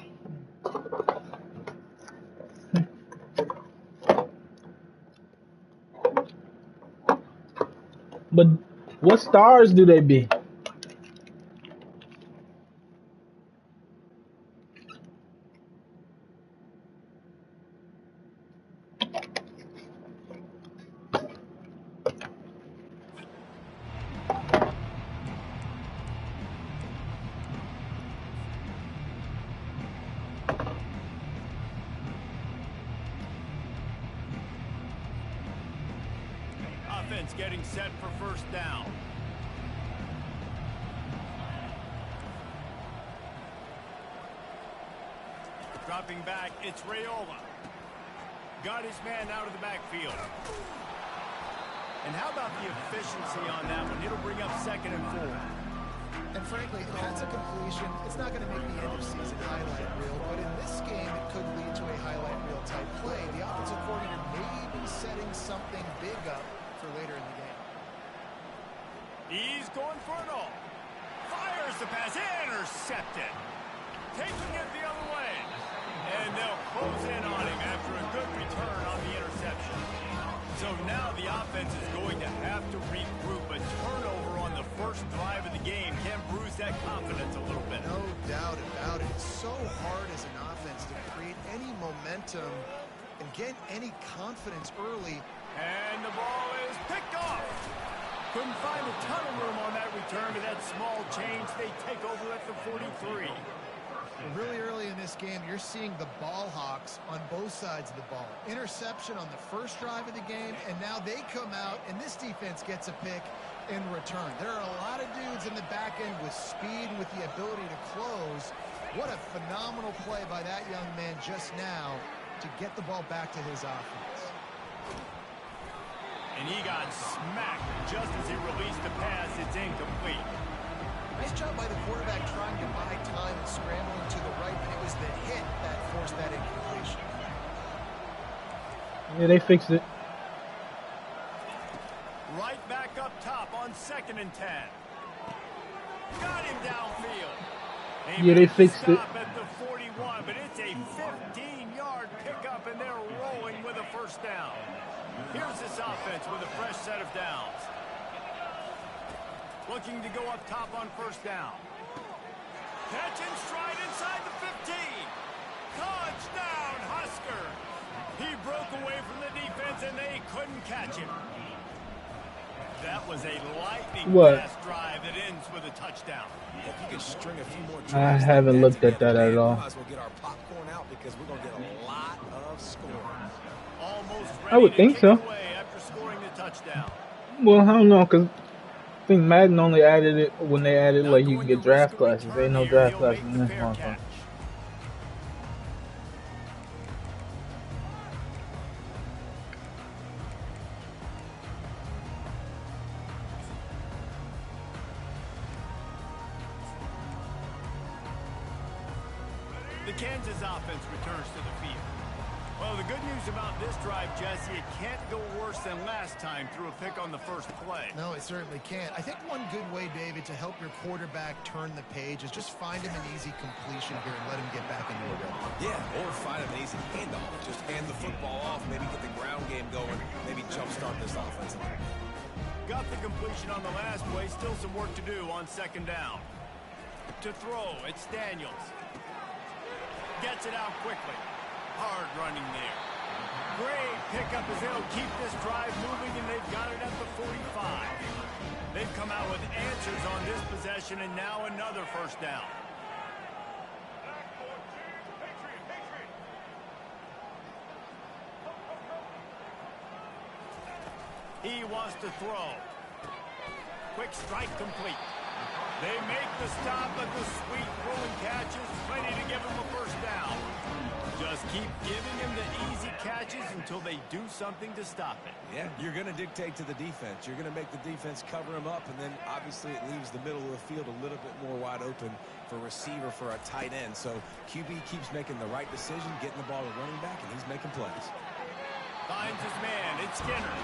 Speaker 5: But what stars do they be?
Speaker 1: Offense getting set for first down. Dropping back, it's Raiola. Got his man out of the backfield. And how about the efficiency on that one? It'll bring up 2nd and 4.
Speaker 3: And frankly, if that's a completion, it's not going to make the end of season highlight reel, but in this game, it could lead to a highlight reel type play. The offensive coordinator may be setting something big up for later in the game.
Speaker 1: He's going for it all. Fires the pass, intercepted. Taking it the other way. And they'll close in on him after a good return on the interception. So now the offense is going to have to regroup. A turnover on the first drive of the game can bruise that confidence a little bit.
Speaker 3: No doubt about it. It's so hard as an offense to create any momentum and get any confidence early.
Speaker 1: And the ball is picked off. Couldn't find a ton of room on that return, but that small change, they take over at the 43.
Speaker 3: Really early in this game, you're seeing the ball hawks on both sides of the ball. Interception on the first drive of the game, and now they come out, and this defense gets a pick in return. There are a lot of dudes in the back end with speed, with the ability to close. What a phenomenal play by that young man just now to get the ball back to his offense.
Speaker 1: And he got smacked just as he released the pass. It's incomplete.
Speaker 3: Nice job by the quarterback trying to buy time and scrambling to the right, but it was the hit that forced that incompletion.
Speaker 5: Yeah, they fixed it.
Speaker 1: Right back up top on 2nd and 10. Got him downfield.
Speaker 5: Yeah, they fixed it.
Speaker 1: Stop at the 41, but it's a 15-yard pickup, and they're rolling with a first down. Here's this offense with a fresh set of downs. Looking to go up top on first down. Catch and stride inside the 15. Touchdown, Husker. He broke away from the defense, and they couldn't catch him. That was a lightning fast drive that ends with a touchdown.
Speaker 2: If you could string a few more
Speaker 5: I haven't looked at that at all.
Speaker 2: We might as well get our popcorn out because we're going to get a lot of scoring.
Speaker 1: Almost
Speaker 5: I would think so.
Speaker 1: After scoring the touchdown.
Speaker 5: Well, I don't know, because I think Madden only added it when they added, like, you can get draft classes. There ain't no draft classes in this one.
Speaker 1: The Kansas offense returns to the field. Well, the good news about this drive, Jesse, it can't go worse than last time through a pick on the first play.
Speaker 3: No, it certainly can't. I think one good way, David, to help your quarterback turn the page is just find him an easy completion here and let him get back into a rhythm.
Speaker 2: Yeah, or find him an easy handoff. Just hand the football off, maybe get the ground game going, maybe jumpstart this offense.
Speaker 1: Got the completion on the last play, still some work to do on 2nd down. To throw, it's Daniels. Gets it out quickly. Hard running there. Great pickup as they'll keep this drive moving, and they've got it at the 45. They've come out with answers on this possession, and now another first down. He wants to throw. Quick strike complete. They make the stop, but the sweet throwing catch is plenty to give him a first down. Just keep giving him the easy catches until they do something to stop it.
Speaker 2: Yeah, you're going to dictate to the defense. You're going to make the defense cover him up, and then obviously it leaves the middle of the field a little bit more wide open for receiver, for a tight end. So QB keeps making the right decision, getting the ball to running back, and he's making plays.
Speaker 1: Finds his man. It's Skinner.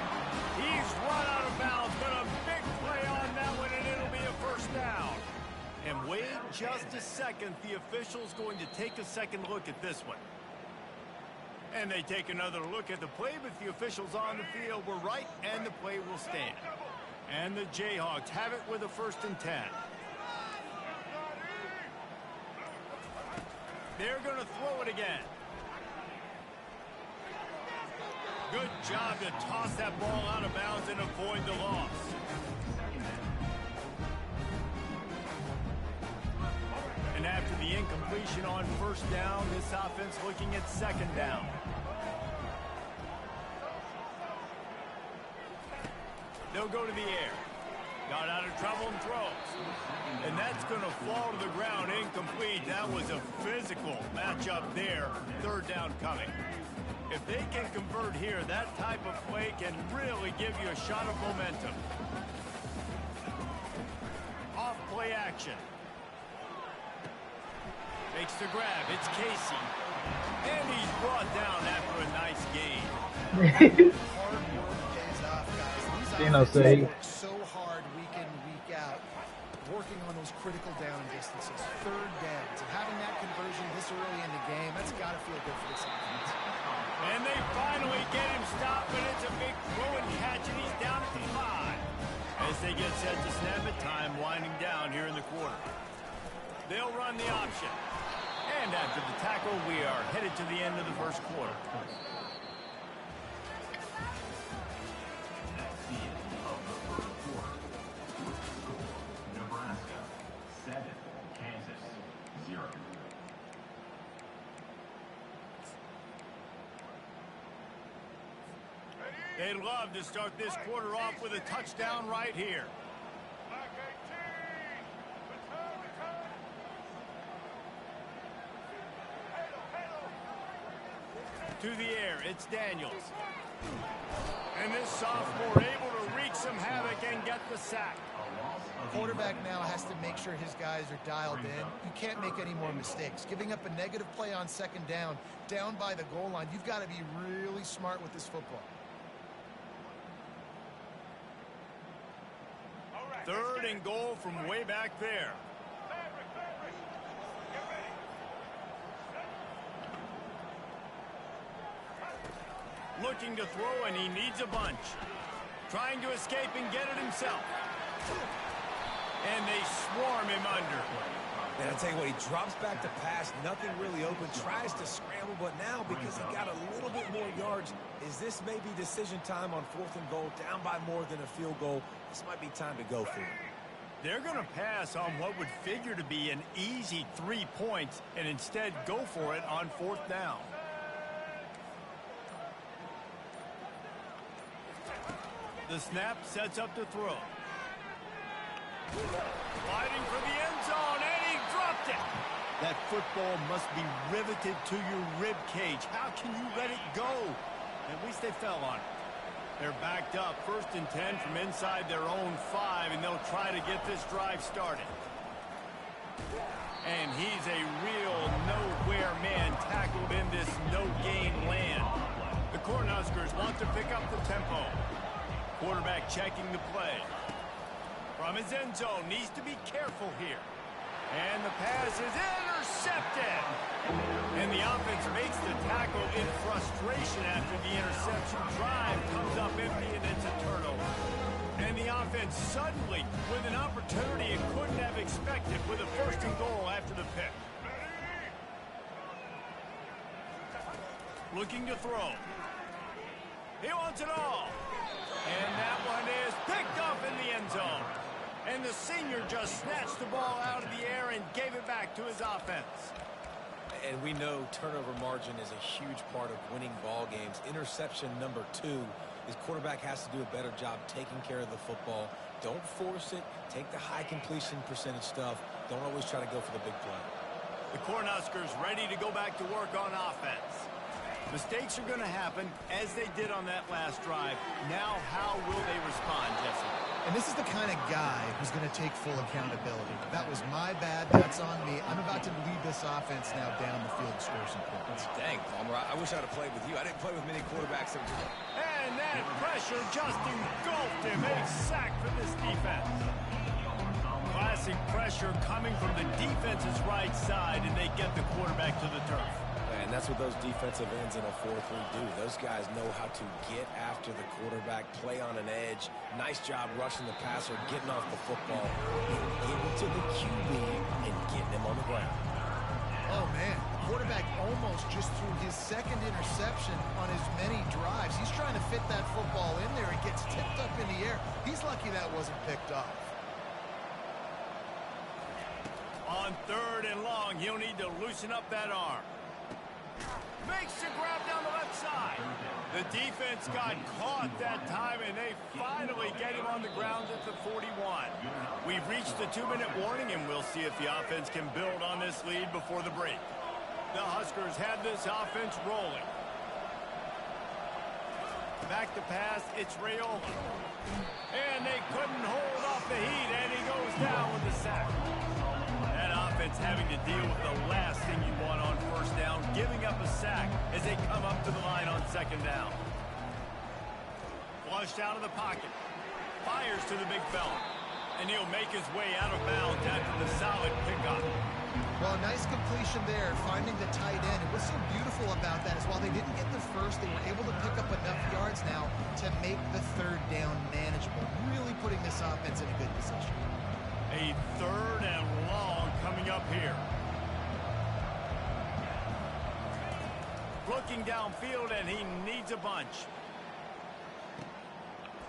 Speaker 1: He's run out of bounds, but a big play on that one, and it'll be a first down. And wait just a second. The official's going to take a second look at this one. And they take another look at the play, but the officials on the field were right, and the play will stand. And the Jayhawks have it with a 1st and 10. They're going to throw it again. Good job to toss that ball out of bounds and avoid the loss. And after the incompletion on first down, this offense looking at 2nd down. They'll go to the air. Got out of trouble and throws. And that's going to fall to the ground incomplete. That was a physical matchup there. 3rd down coming. If they can convert here, that type of play can really give you a shot of momentum. Off play action. Makes the grab. It's Casey. And he's brought down after a nice gain.
Speaker 3: Hard work pays off, guys. These offenses work so hard week in, week out, working on those critical down distances, 3rd downs, and having that conversion this early in the game, that's got to feel good for this offense.
Speaker 1: And they finally get him stopped, but it's a big throw and catch, and he's down at the 5. As they get set to snap it, time winding down here in the quarter. They'll run the option. And after the tackle, we are headed to the end of the first quarter.
Speaker 4: That's the end of the first quarter. Nebraska 7, Kansas 0.
Speaker 1: They'd love to start this quarter off with a touchdown right here. To the air, it's Daniels. And this sophomore able to wreak some havoc and get the sack.
Speaker 4: A loss of
Speaker 3: Quarterback now has to make sure his guys are dialed in. You can't make any more mistakes. Giving up a negative play on second down by the goal line, you've got to be really smart with this football.
Speaker 1: Third and goal from way back there. Looking to throw, and he needs a bunch. Trying to escape and get it himself. And they swarm him under.
Speaker 2: And I tell you what, he drops back to pass, nothing really open, tries to scramble, but now because he got a little bit more yards, is this maybe decision time on 4th and goal, down by more than a field goal? This might be time to go for it.
Speaker 1: They're going to pass on what would figure to be an easy 3 points and instead go for it on 4th down. The snap sets up to throw. Fighting for the end zone, and he dropped it. That football must be riveted to your rib cage. How can you let it go? At least they fell on it. They're backed up, 1st and 10 from inside their own 5, and they'll try to get this drive started. And he's a real nowhere man tackled in this no-gain land. The Cornhuskers want to pick up the tempo. Quarterback checking the play. From his end zone, needs to be careful here. And the pass is intercepted. And the offense makes the tackle in frustration after the interception. Drive comes up empty, and it's a turnover. And the offense suddenly with an opportunity it couldn't have expected with a 1st and goal after the pick. Looking to throw. He wants it all. And that one is picked off in the end zone. And the senior just snatched the ball out of the air and gave it back to his offense.
Speaker 2: And we know turnover margin is a huge part of winning ball games. Interception number 2 is quarterback has to do a better job taking care of the football. Don't force it. Take the high completion percentage stuff. Don't always try to go for the big play.
Speaker 1: The Cornhuskers ready to go back to work on offense. Mistakes are going to happen as they did on that last drive. Now, how will they respond, Jesse?
Speaker 3: And this is the kind of guy who's going to take full accountability. That was my bad. That's on me. I'm about to lead this offense now down the field and score some points.
Speaker 2: Dang, Palmer, I wish I'd have played with you. I didn't play with many quarterbacks that were...
Speaker 1: And that pressure just engulfed him. A sack for this defense. Classic pressure coming from the defense's right side, and they get the quarterback to the turf.
Speaker 2: And that's what those defensive ends in a 4-3 do. Those guys know how to get after the quarterback, play on an edge. Nice job rushing the passer, getting off the football, and getting to the QB and getting him on the ground.
Speaker 3: Oh, man. The quarterback almost just threw his 2nd interception on as many drives. He's trying to fit that football in there. It gets tipped up in the air. He's lucky that wasn't picked off.
Speaker 1: On 3rd and long, he'll need to loosen up that arm. Makes the grab down the left side. The defense got caught that time, and they finally get him on the ground at the 41. We've reached the 2-minute warning, and we'll see if the offense can build on this lead before the break. The Huskers have this offense rolling. Back to pass, it's Rayola. And they couldn't hold off the heat, and he goes down with the sack. That offense having to deal with the last thing you want on 1st down, giving up a sack as they come up to the line on 2nd down. Flushed out of the pocket. Fires to the big fella. And he'll make his way out of bounds after the solid pickup.
Speaker 3: Well, nice completion there, finding the tight end. And what's so beautiful about that is while they didn't get the first, they were able to pick up enough yards now to make the 3rd down manageable, really putting this offense in a good position.
Speaker 1: A 3rd and long coming up here. Looking downfield, and he needs a bunch.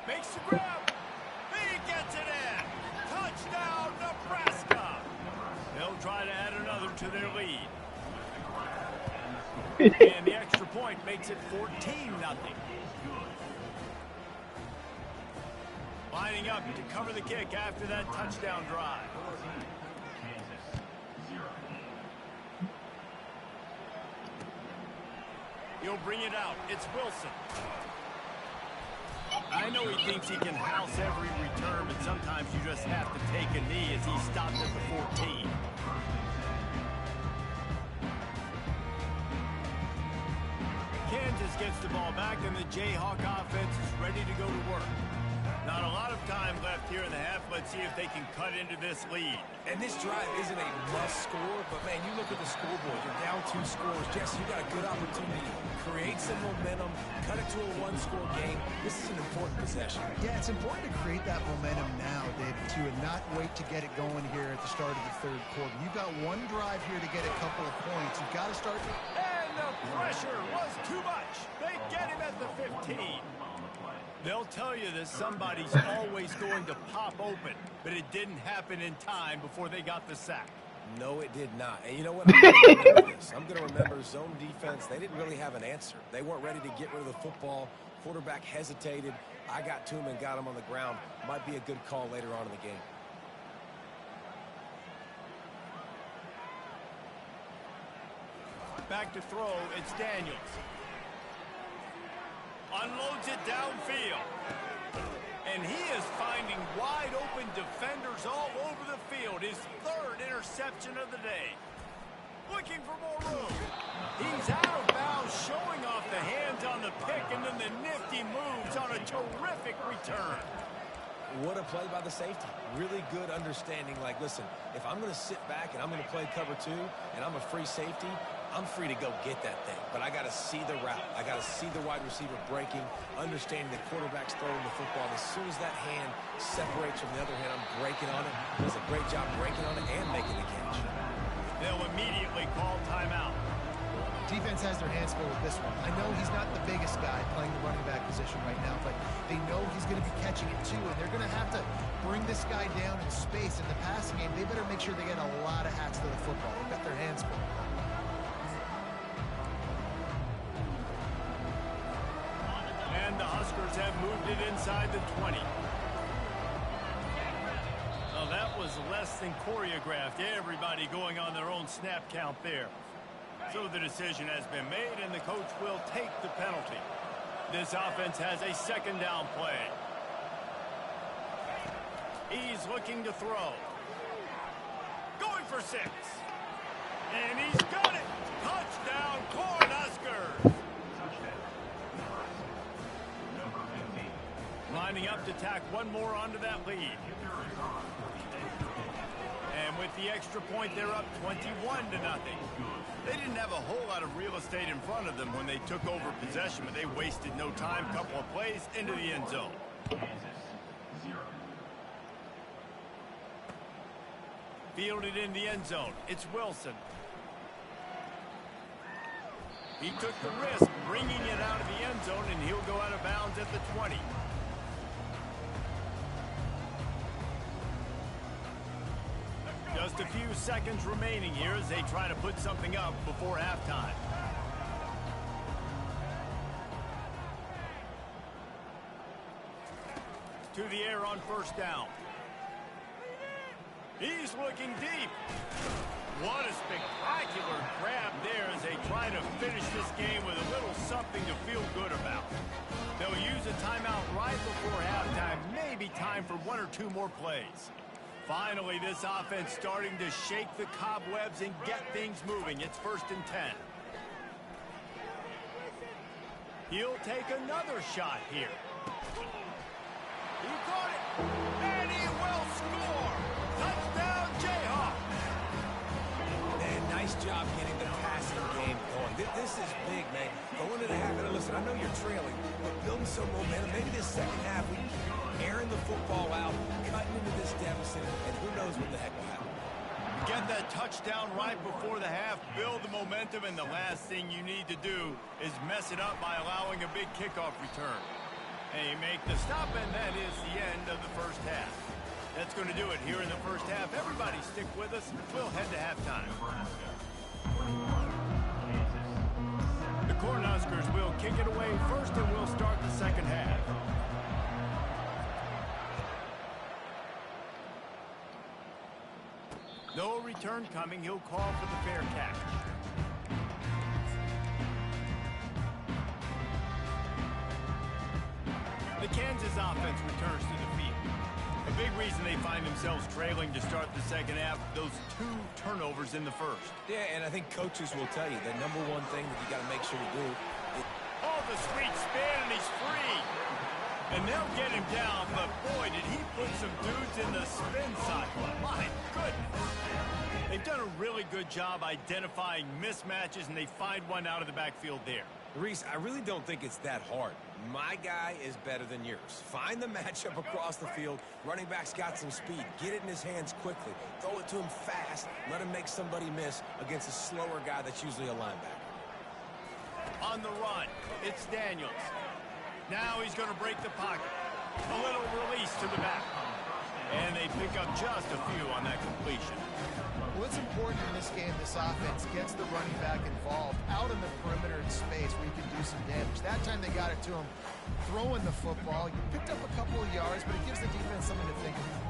Speaker 1: Makes the grab. He gets it in. Touchdown, Nebraska. They'll try to add another to their lead. And the extra point makes it 14-0. Lining up to cover the kick after that touchdown drive. He'll bring it out. It's Wilson. I know he thinks he can house every return, but sometimes you just have to take a knee as he stopped at the 14. Kansas gets the ball back, and the Jayhawk offense is ready to go to work. Not a lot of time left here in the half. Let's see if they can cut into this lead.
Speaker 2: And this drive isn't a must score, but, man, you look at the scoreboard. You're down 2 scores. Jesse, you got a good opportunity to create some momentum, cut it to a 1-score game. This is an important possession.
Speaker 3: Yeah, it's important to create that momentum now, David, too, and not wait to get it going here at the start of the third quarter. You've got one drive here to get a couple of points. You've got to start.
Speaker 1: And the pressure was too much. They get him at the 15. They'll tell you that somebody's always going to pop open, but it didn't happen in time before they got the sack.
Speaker 2: No, it did not. And you know what? I'm going to remember this. I'm going to remember zone defense. They didn't really have an answer. They weren't ready to get rid of the football. Quarterback hesitated. I got to him and got him on the ground. Might be a good call later on in the game.
Speaker 1: Back to throw, it's Daniels. Unloads it downfield. And he is finding wide open defenders all over the field. His 3rd interception of the day. Looking for more room. He's out of bounds, showing off the hands on the pick, and then the nifty moves on a terrific return.
Speaker 2: What a play by the safety. Really good understanding. Like, listen, if I'm going to sit back and I'm going to play cover 2 and I'm a free safety, I'm free to go get that thing. But I got to see the route. I got to see the wide receiver breaking, understanding the quarterback's throwing the football. As soon as that hand separates from the other hand, I'm breaking on it. Does a great job breaking on it and making the catch.
Speaker 1: They'll immediately call timeout.
Speaker 3: Defense has their hands full with this one. I know he's not the biggest guy playing the running back position right now, but they know he's going to be catching it too, and they're going to have to bring this guy down in space. In the passing game, they better make sure they get a lot of hacks to the football. They've got their hands full.
Speaker 1: And the Huskers have moved it inside the 20. Well, that was less than choreographed. Everybody going on their own snap count there. So the decision has been made, and the coach will take the penalty. This offense has a 2nd down play. He's looking to throw. Going for 6. And he's got it. Touchdown, Cornhuskers. Lining up to tack one more onto that lead. And with the extra point, they're up 21-0. They didn't have a whole lot of real estate in front of them when they took over possession, but they wasted no time. Couple of plays into the end zone. Fielded in the end zone. It's Wilson. He took the risk bringing it out of the end zone, and he'll go out of bounds at the 20. Just a few seconds remaining here as they try to put something up before halftime. To the air on 1st down. He's looking deep. What a spectacular grab there as they try to finish this game with a little something to feel good about. They'll use a timeout right before halftime. Maybe time for 1 or 2 more plays. Finally, this offense starting to shake the cobwebs and get things moving. It's 1st and 10. He'll take another shot here. He got it, and he will score. Touchdown, Jayhawk.
Speaker 2: Man, nice job getting the passing game going. This is big, man. Going to the half, and listen, I know you're trailing, but building some momentum. Maybe this second half, we airing the football out, cutting into this deficit, and who knows what the heck will happen.
Speaker 1: Get that touchdown right before the half, build the momentum, and the last thing you need to do is mess it up by allowing a big kickoff return. And you make the stop, and that is the end of the first half. That's going to do it here in the first half. Everybody stick with us. We'll head to halftime. The Cornhuskers will kick it away first, and we'll start the second half. No return coming. He'll call for the fair catch. The Kansas Kansas offense returns to the field. A big reason they find themselves trailing to start the second half, those 2 turnovers in the first.
Speaker 2: Yeah, and I think coaches will tell you the number one thing that you got to make sure you do.
Speaker 1: Oh, the sweet spin, and he's free. And they'll get him down, but boy, did he put some dudes in the spin cycle. My goodness. They've done a really good job identifying mismatches, and they find one out of the backfield there.
Speaker 2: Reese, I really don't think it's that hard. My guy is better than yours. Find the matchup across the field. Running back's got some speed. Get it in his hands quickly. Throw it to him fast. Let him make somebody miss against a slower guy that's usually a linebacker.
Speaker 1: On the run, it's Daniels. Now he's going to break the pocket. A little release to the back. And they pick up just a few on that completion.
Speaker 3: Well, it's important in this game, this offense gets the running back involved out in the perimeter in space where you can do some damage. That time they got it to him throwing the football. You picked up a couple of yards, but it gives the defense something to think about.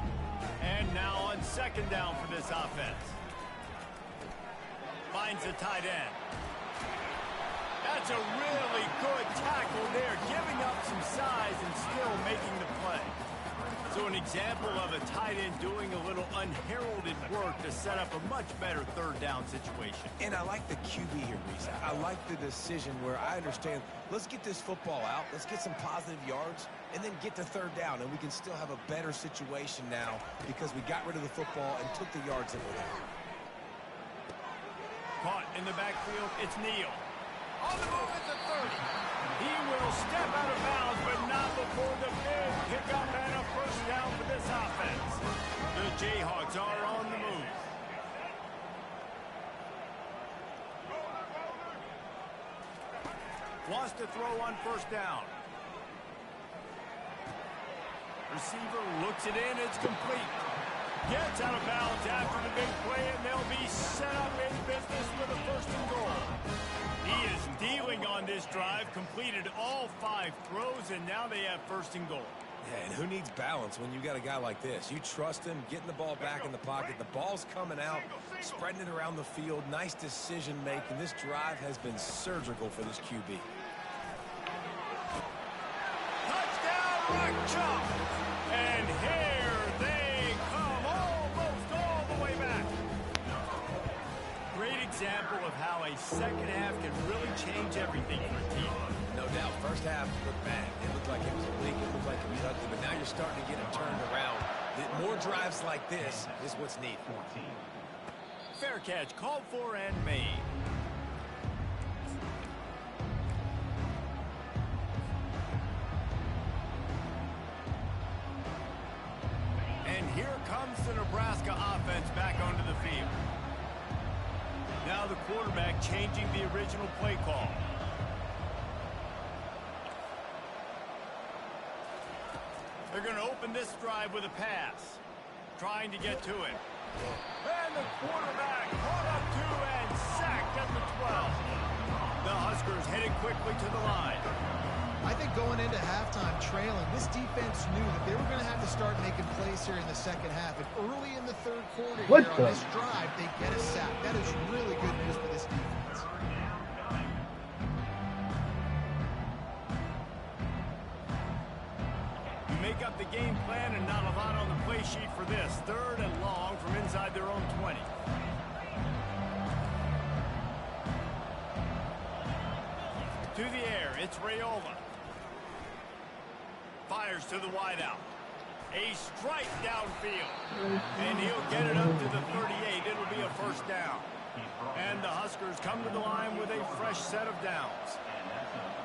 Speaker 1: And now on second down for this offense. Finds a tight end. That's a really good tackle there, giving up some size and still making the play. So an example of a tight end doing a little unheralded work to set up a much better third down situation.
Speaker 2: And I like the QB here, Reese. I like the decision where I understand, let's get this football out, let's get some positive yards, and then get to third down, and we can still have a better situation now because we got rid of the football and took the yards that were there.
Speaker 1: Caught in the backfield, it's Neal. On the move at the 30. He will step out of bounds, but not before the big pickup and a first down for this offense. The Jayhawks are on the move. Wants to throw on first down. Receiver looks it in, it's complete. Gets out of bounds after the big play, and they'll be set up in business with a first and goal. He is dealing on this drive, completed all 5 throws, and now they have first and goal.
Speaker 2: Yeah, and who needs balance when you got a guy like this? You trust him, getting the ball back in the pocket. The ball's coming out, spreading it around the field. Nice decision making. This drive has been surgical for this QB.
Speaker 1: Touchdown, Ncaa! And here they come, almost all the way back. Great example of how a second half can really change everything for a team.
Speaker 2: No doubt, first half looked bad. It looked like it was bleak. It looked like it was ugly. But now you're starting to get it turned around. More drives like this is what's needed.
Speaker 1: Fair catch, called for and made. And here comes the Nebraska offense back onto the field. Now the quarterback changing the original play call. They're going to open this drive with a pass. Trying to get to him. And the quarterback caught up to and sacked at the 12. The Huskers headed quickly to the line.
Speaker 3: I think going into halftime trailing, this defense knew that they were going to have to start making plays here in the second half. And early in the third quarter here on this drive, they get a sack. That is really good news for this defense.
Speaker 1: You make up the game plan and not a lot on the play sheet for this. Third and long from inside their own 20. To the air, it's Raiola. Fires to the wideout. A strike downfield. And he'll get it up to the 38. It'll be a first down. And the Huskers come to the line with a fresh set of downs.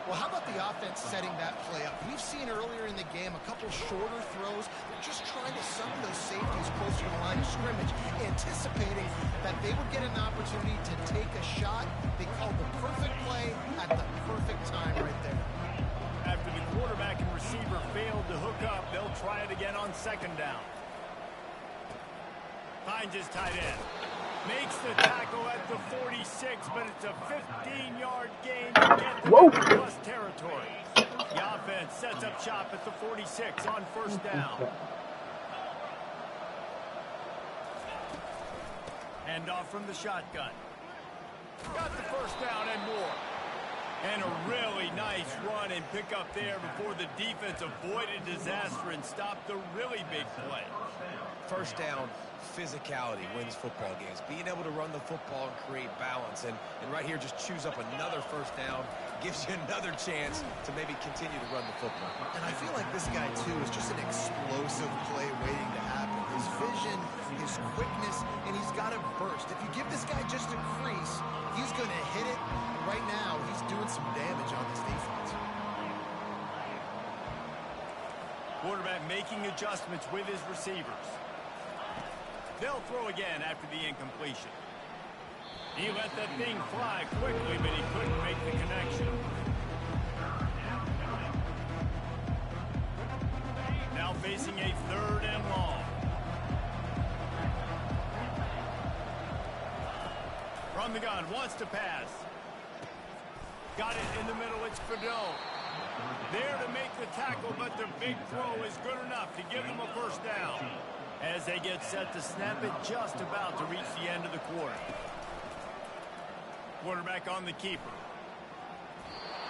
Speaker 3: Well, how about the offense setting that play up? We've seen earlier in the game a couple shorter throws. They're just trying to summon those safeties closer to the line of scrimmage, anticipating that they would get an opportunity to take a shot. They called the perfect play at the perfect time right there.
Speaker 1: After the quarterback and receiver failed to hook up, they'll try it again on second down. Finds his tight end. Makes the tackle at the 46, but it's a 15-yard gain to get to plus territory. The offense sets up shop at the 46 on first down. Hand off from the shotgun. Got the first down and more. And a really nice run run and pick up there before the defense avoided disaster and stopped the really big play.
Speaker 2: First down, physicality wins football games. Being able to run the football and create balance. And right here, just choose up another first down. Gives you another chance to maybe continue to run the football.
Speaker 3: And I feel like this guy, too, is just an explosive play waiting to happen. His vision, his quickness, and he's got a burst. If you give this guy just a crease, he's going to hit it. Right now, he's doing some damage on this defense.
Speaker 1: Quarterback making adjustments with his receivers. They'll throw again after the incompletion. He let that thing fly quickly, but he couldn't make the connection. Now facing a 3rd and long. From the gun, wants to pass. Got it in the middle, it's Fadot. There to make the tackle, but the big throw is good enough to give them a first down. As they get set to snap it, just about to reach the end of the quarter. Quarterback on the keeper.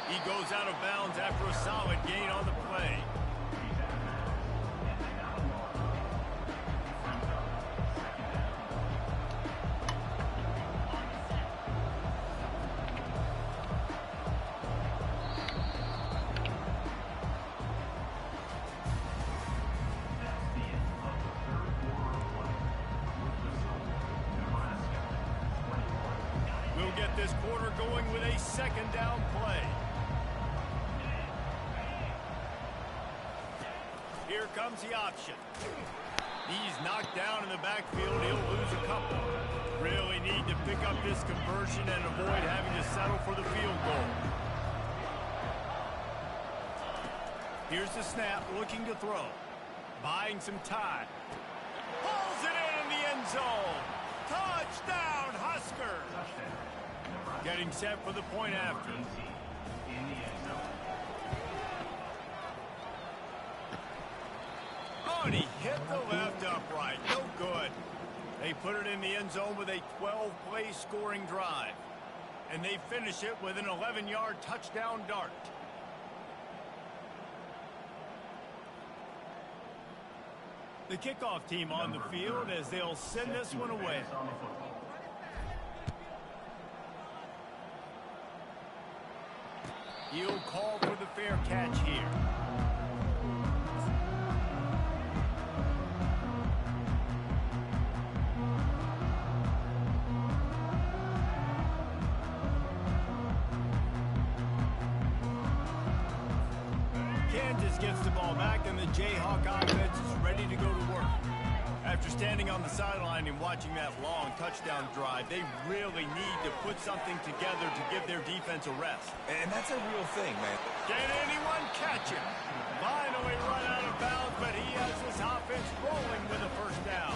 Speaker 1: He goes out of bounds after a solid gain on the play. Get this quarter going with a 2nd down play. Here comes the option. He's knocked down in the backfield. He'll lose a couple. Really need to pick up this conversion and avoid having to settle for the field goal. Here's the snap, looking to throw. Buying some time. Pulls it in the end zone. Touchdown, Huskers! Getting set for the point after. Oh, and he hit the left upright. No good. They put it in the end zone with a 12-play scoring drive. And they finish it with an 11-yard touchdown dart. The kickoff team on the field as they'll send this one away. He'll call for the fair catch here. Kansas gets the ball back, and the Jayhawk offense is ready to go to work. After standing on the sideline and watching that long touchdown drive, they really need to put something together to give their defense a rest.
Speaker 2: And that's a real thing, man.
Speaker 1: Can anyone catch him? Finally run out of bounds, but he has his offense rolling with a first down.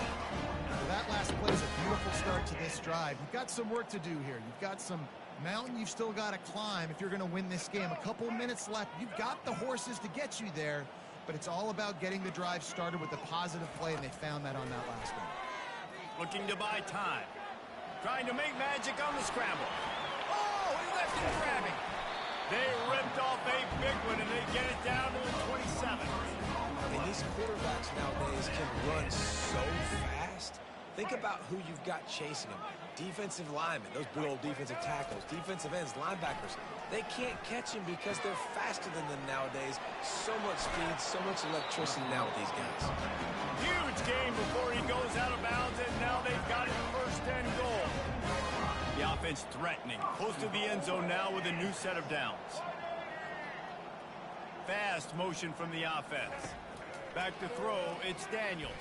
Speaker 3: Well, that last play is a beautiful start to this drive. You've got some work to do here. You've got some mountain you've still got to climb if you're going to win this game. A couple minutes left. You've got the horses to get you there. But it's all about getting the drive started with a positive play, and they found that on that last one.
Speaker 1: Looking to buy time. Trying to make magic on the scramble. Oh, he left him grabbing. They ripped off a big one, and they get it down to the 27.
Speaker 2: And these quarterbacks nowadays can run so fast. Think about who you've got chasing them. Defensive linemen, those big old defensive tackles, defensive ends, linebackers. They can't catch him because they're faster than them nowadays. So much speed, so much electricity now with these guys.
Speaker 1: Huge game before he goes out of bounds, and now they've got it 1st and goal. The offense threatening, close to the end zone now with a new set of downs. Fast motion from the offense. Back to throw, it's Daniels.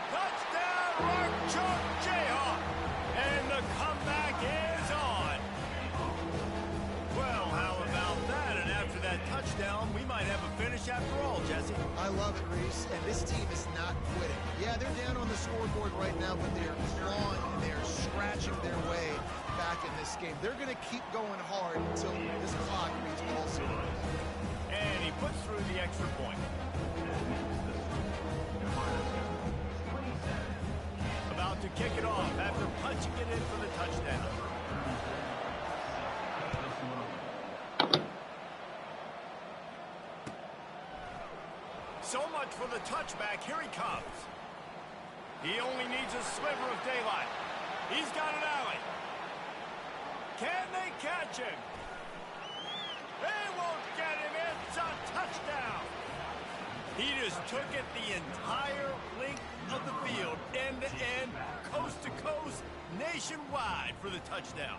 Speaker 1: Touchdown, Mark Chuck Jayhawk. And the comeback is on. Well, how about that? And after that touchdown, we might have a finish after all, Jesse.
Speaker 3: I love it, Reese, and this team is not quitting. Yeah, they're down on the scoreboard right now, but they're clawing and they're scratching their way back in this game. They're going to keep going hard until this clock reads all zero.
Speaker 1: And he puts through the extra point. About to kick it off after punching it in for the touchdown. So much for the touchback. Here he comes. He only needs a sliver of daylight. He's got an alley. Can they catch him? They won't get him. It's a touchdown. He just took it the entire length of the field, end to end, coast to coast, nationwide for the touchdown.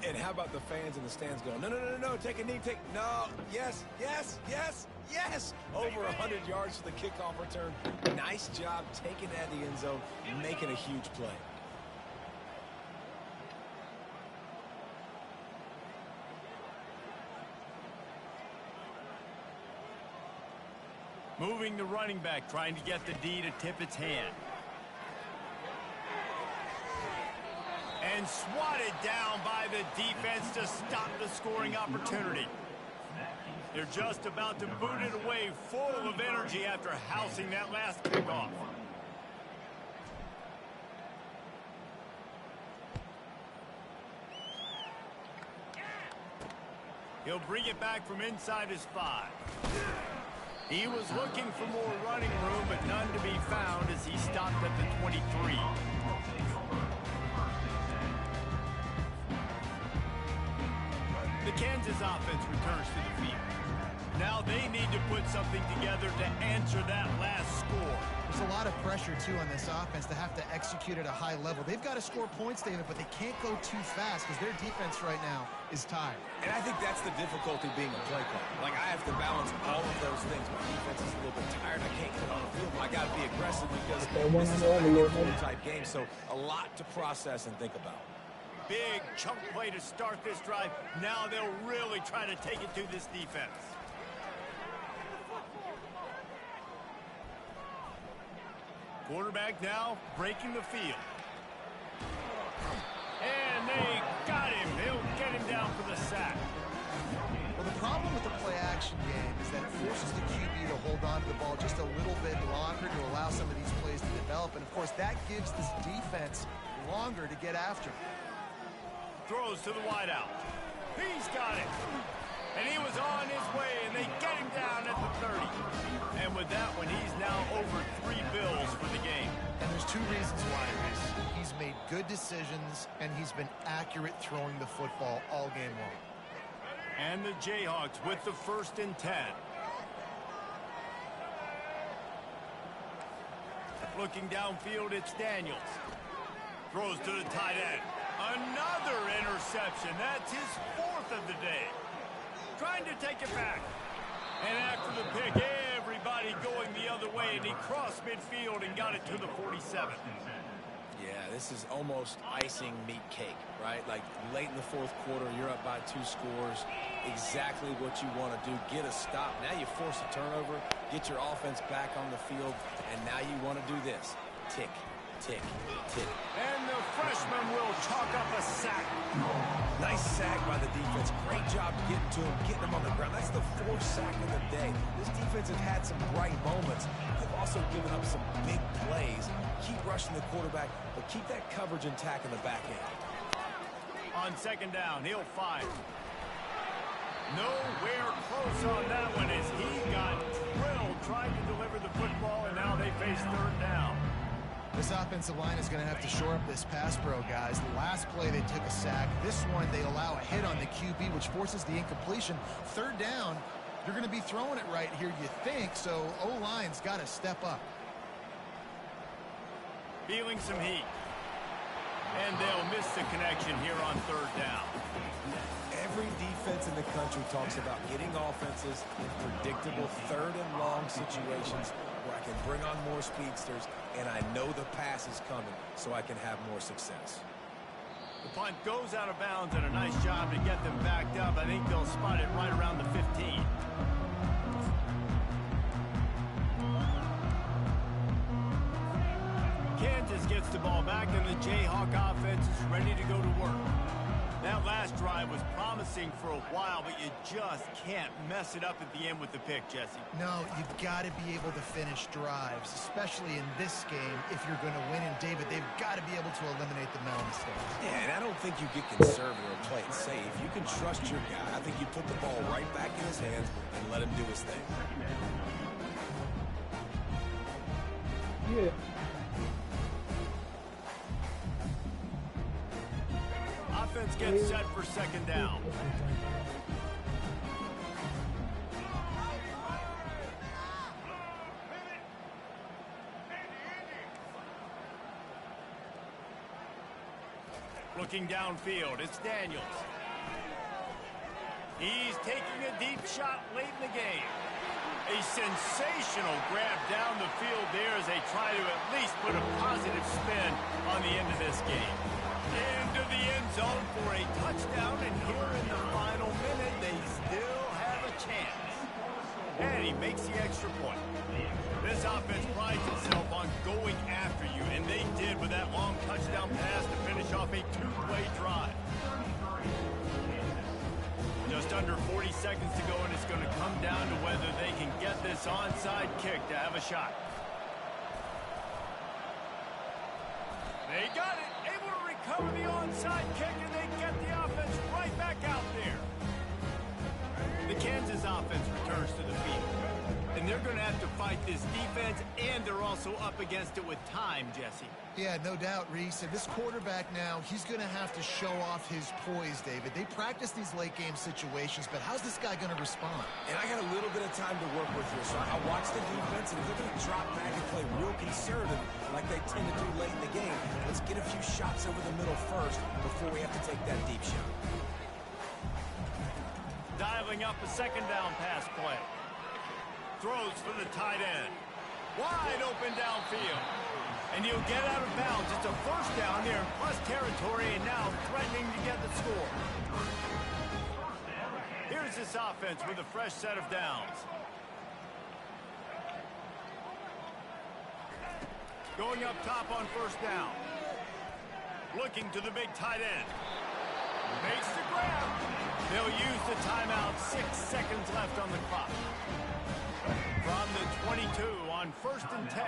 Speaker 2: And how about the fans in the stands going, no, no, no, no, no, take a knee, no, yes, yes, yes, yes. Over 100 yards for the kickoff return. Nice job taking it out of the end zone and making a huge play.
Speaker 1: Moving the running back, trying to get the D to tip its hand. And swatted down by the defense to stop the scoring opportunity. They're just about to boot it away, full of energy after housing that last kickoff. He'll bring it back from inside his 5. He was looking for more running room, but none to be found as he stopped at the 23. The Kansas offense returns to the field. Now they need to put something together to answer that last score.
Speaker 3: There's a lot of pressure, too, on this offense to have to execute at a high level. They've got to score points, David, but they can't go too fast because their defense right now is tired.
Speaker 2: And I think that's the difficulty being a play caller. Like, I have to balance all of those things. My defense is a little bit tired. I can't get on the field. I got to be aggressive because this is a type game, so a lot to process and think about.
Speaker 1: Big chunk play to start this drive. Now they'll really try to take it to this defense. Quarterback now breaking the field. And they got him. He'll get him down for the sack.
Speaker 3: Well, the problem with the play-action game is that it forces the QB to hold on to the ball just a little bit longer to allow some of these plays to develop. And, of course, that gives this defense longer to get after.
Speaker 1: Throws to the wideout. He's got it. And he was on his way, and they get him down at the 30. And with that one, he's now over 3 bills for the game.
Speaker 3: And there's 2 reasons why, Reese. He's made good decisions, and he's been accurate throwing the football all game long.
Speaker 1: And the Jayhawks with the 1st and 10. Looking downfield, it's Daniels. Throws to the tight end. Another interception. That's his 4th of the day. Trying to take it back. And after the pick, everybody going the other way, and he crossed midfield and got it to the 47.
Speaker 2: Yeah, this is almost icing meat cake, right? Like late in the 4th quarter, you're up by 2 scores. Exactly what you want to do. Get a stop. Now you force a turnover, get your offense back on the field, and now you want to do this. Tick, tick, tick.
Speaker 1: And the freshman will chalk up a sack.
Speaker 2: Nice sack by the defense. Great job getting to him, getting him on the ground. That's the 4th sack of the day. This defense has had some bright moments. They've also given up some big plays. Keep rushing the quarterback, but keep that coverage intact in the back end.
Speaker 1: On 2nd down, he'll fire. Nowhere close on that one as he got drilled trying to deliver the football, and now they face 3rd down.
Speaker 3: This offensive line is going to have to shore up this pass pro, guys. The last play, they took a sack. This one, they allow a hit on the QB, which forces the incompletion. 3rd down, you're going to be throwing it right here, you think, so O-line's got to step up.
Speaker 1: Feeling some heat. And they'll miss the connection here on 3rd down.
Speaker 2: Every defense in the country talks about getting offenses in predictable 3rd and long situations where I can bring on more speedsters and I know the pass is coming so I can have more success.
Speaker 1: The punt goes out of bounds, and a nice job to get them backed up. I think they'll spot it right around the 15. Kansas gets the ball back, and the Jayhawk offense is ready to go to work. That last drive was promising for a while, but you just can't mess it up at the end with the pick, Jesse.
Speaker 3: No, you've got to be able to finish drives, especially in this game if you're going to win. And, David, they've got to be able to eliminate the mental mistakes.
Speaker 2: Yeah, and I don't think you get conservative or play it safe. You can trust your guy. I think you put the ball right back in his hands and let him do his thing.
Speaker 5: Yeah.
Speaker 1: Offense gets set for second down. Looking downfield, it's Daniels. He's taking a deep shot late in the game. A sensational grab down the field there as they try to at least put a positive spin on the end of this game. Into the end zone for a touchdown, and here in the final minute, they still have a chance. And he makes the extra point. This offense prides itself on going after you, and they did with that long touchdown pass to finish off a two-play drive. Just under 40 seconds to go, and it's going to come down to whether they can get this onside kick to have a shot. They got it, able to recover the onside kick, and they get the offense right back out there. The Kansas offense returns to the field, and they're going to have to fight this defense, and they're also up against it with time, Jesse.
Speaker 3: Yeah, no doubt, Reese. And this quarterback now, he's going to have to show off his poise, David. They practice these late-game situations, but how's this guy going to respond?
Speaker 2: And I got a little bit of time to work with here, so I watch the defense, and if they're going to drop back and play real conservative like they tend to do late in the game, let's get a few shots over the middle first before we have to take that deep shot.
Speaker 1: Dialing up a second down pass play. Throws for the tight end. Wide open downfield. And he'll get out of bounds. It's a first down there in plus territory, and now threatening to get the score. Here's this offense with a fresh set of downs. Going up top on first down. Looking to the big tight end. Makes the grab. They'll use the timeout. 6 seconds left on the clock. From the 22 on first and 10.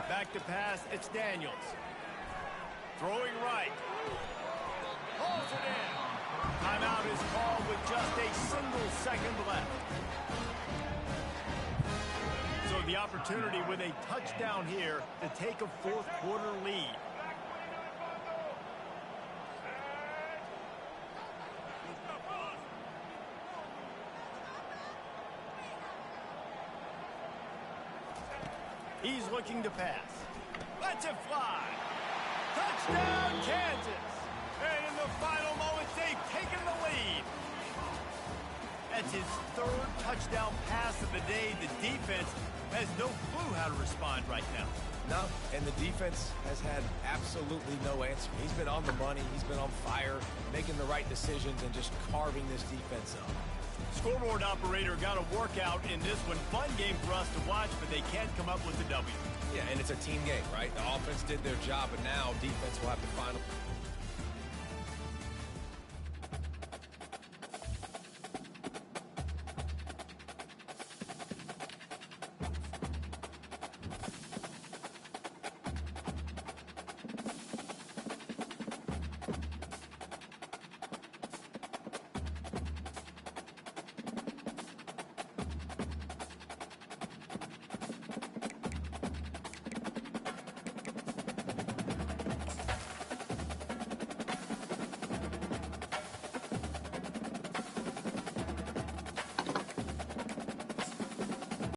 Speaker 1: Back to pass, it's Daniels. Throwing right. Pulls it in. Timeout is called with just a single second left. So the opportunity with a touchdown here to take a fourth quarter lead. He's looking to pass. Lets it fly. Touchdown, Kansas. And in the final moments, they've taken the lead. That's his third touchdown pass of the day. The defense has no clue how to respond right now.
Speaker 2: No, and the defense has had absolutely no answer. He's been on the money. He's been on fire, making the right decisions, and just carving this defense up.
Speaker 1: Scoreboard operator got a workout in this one. Fun game for us to watch, but they can't come up with the W.
Speaker 2: Yeah, and it's a team game, right? The offense did their job, but now defense will have to find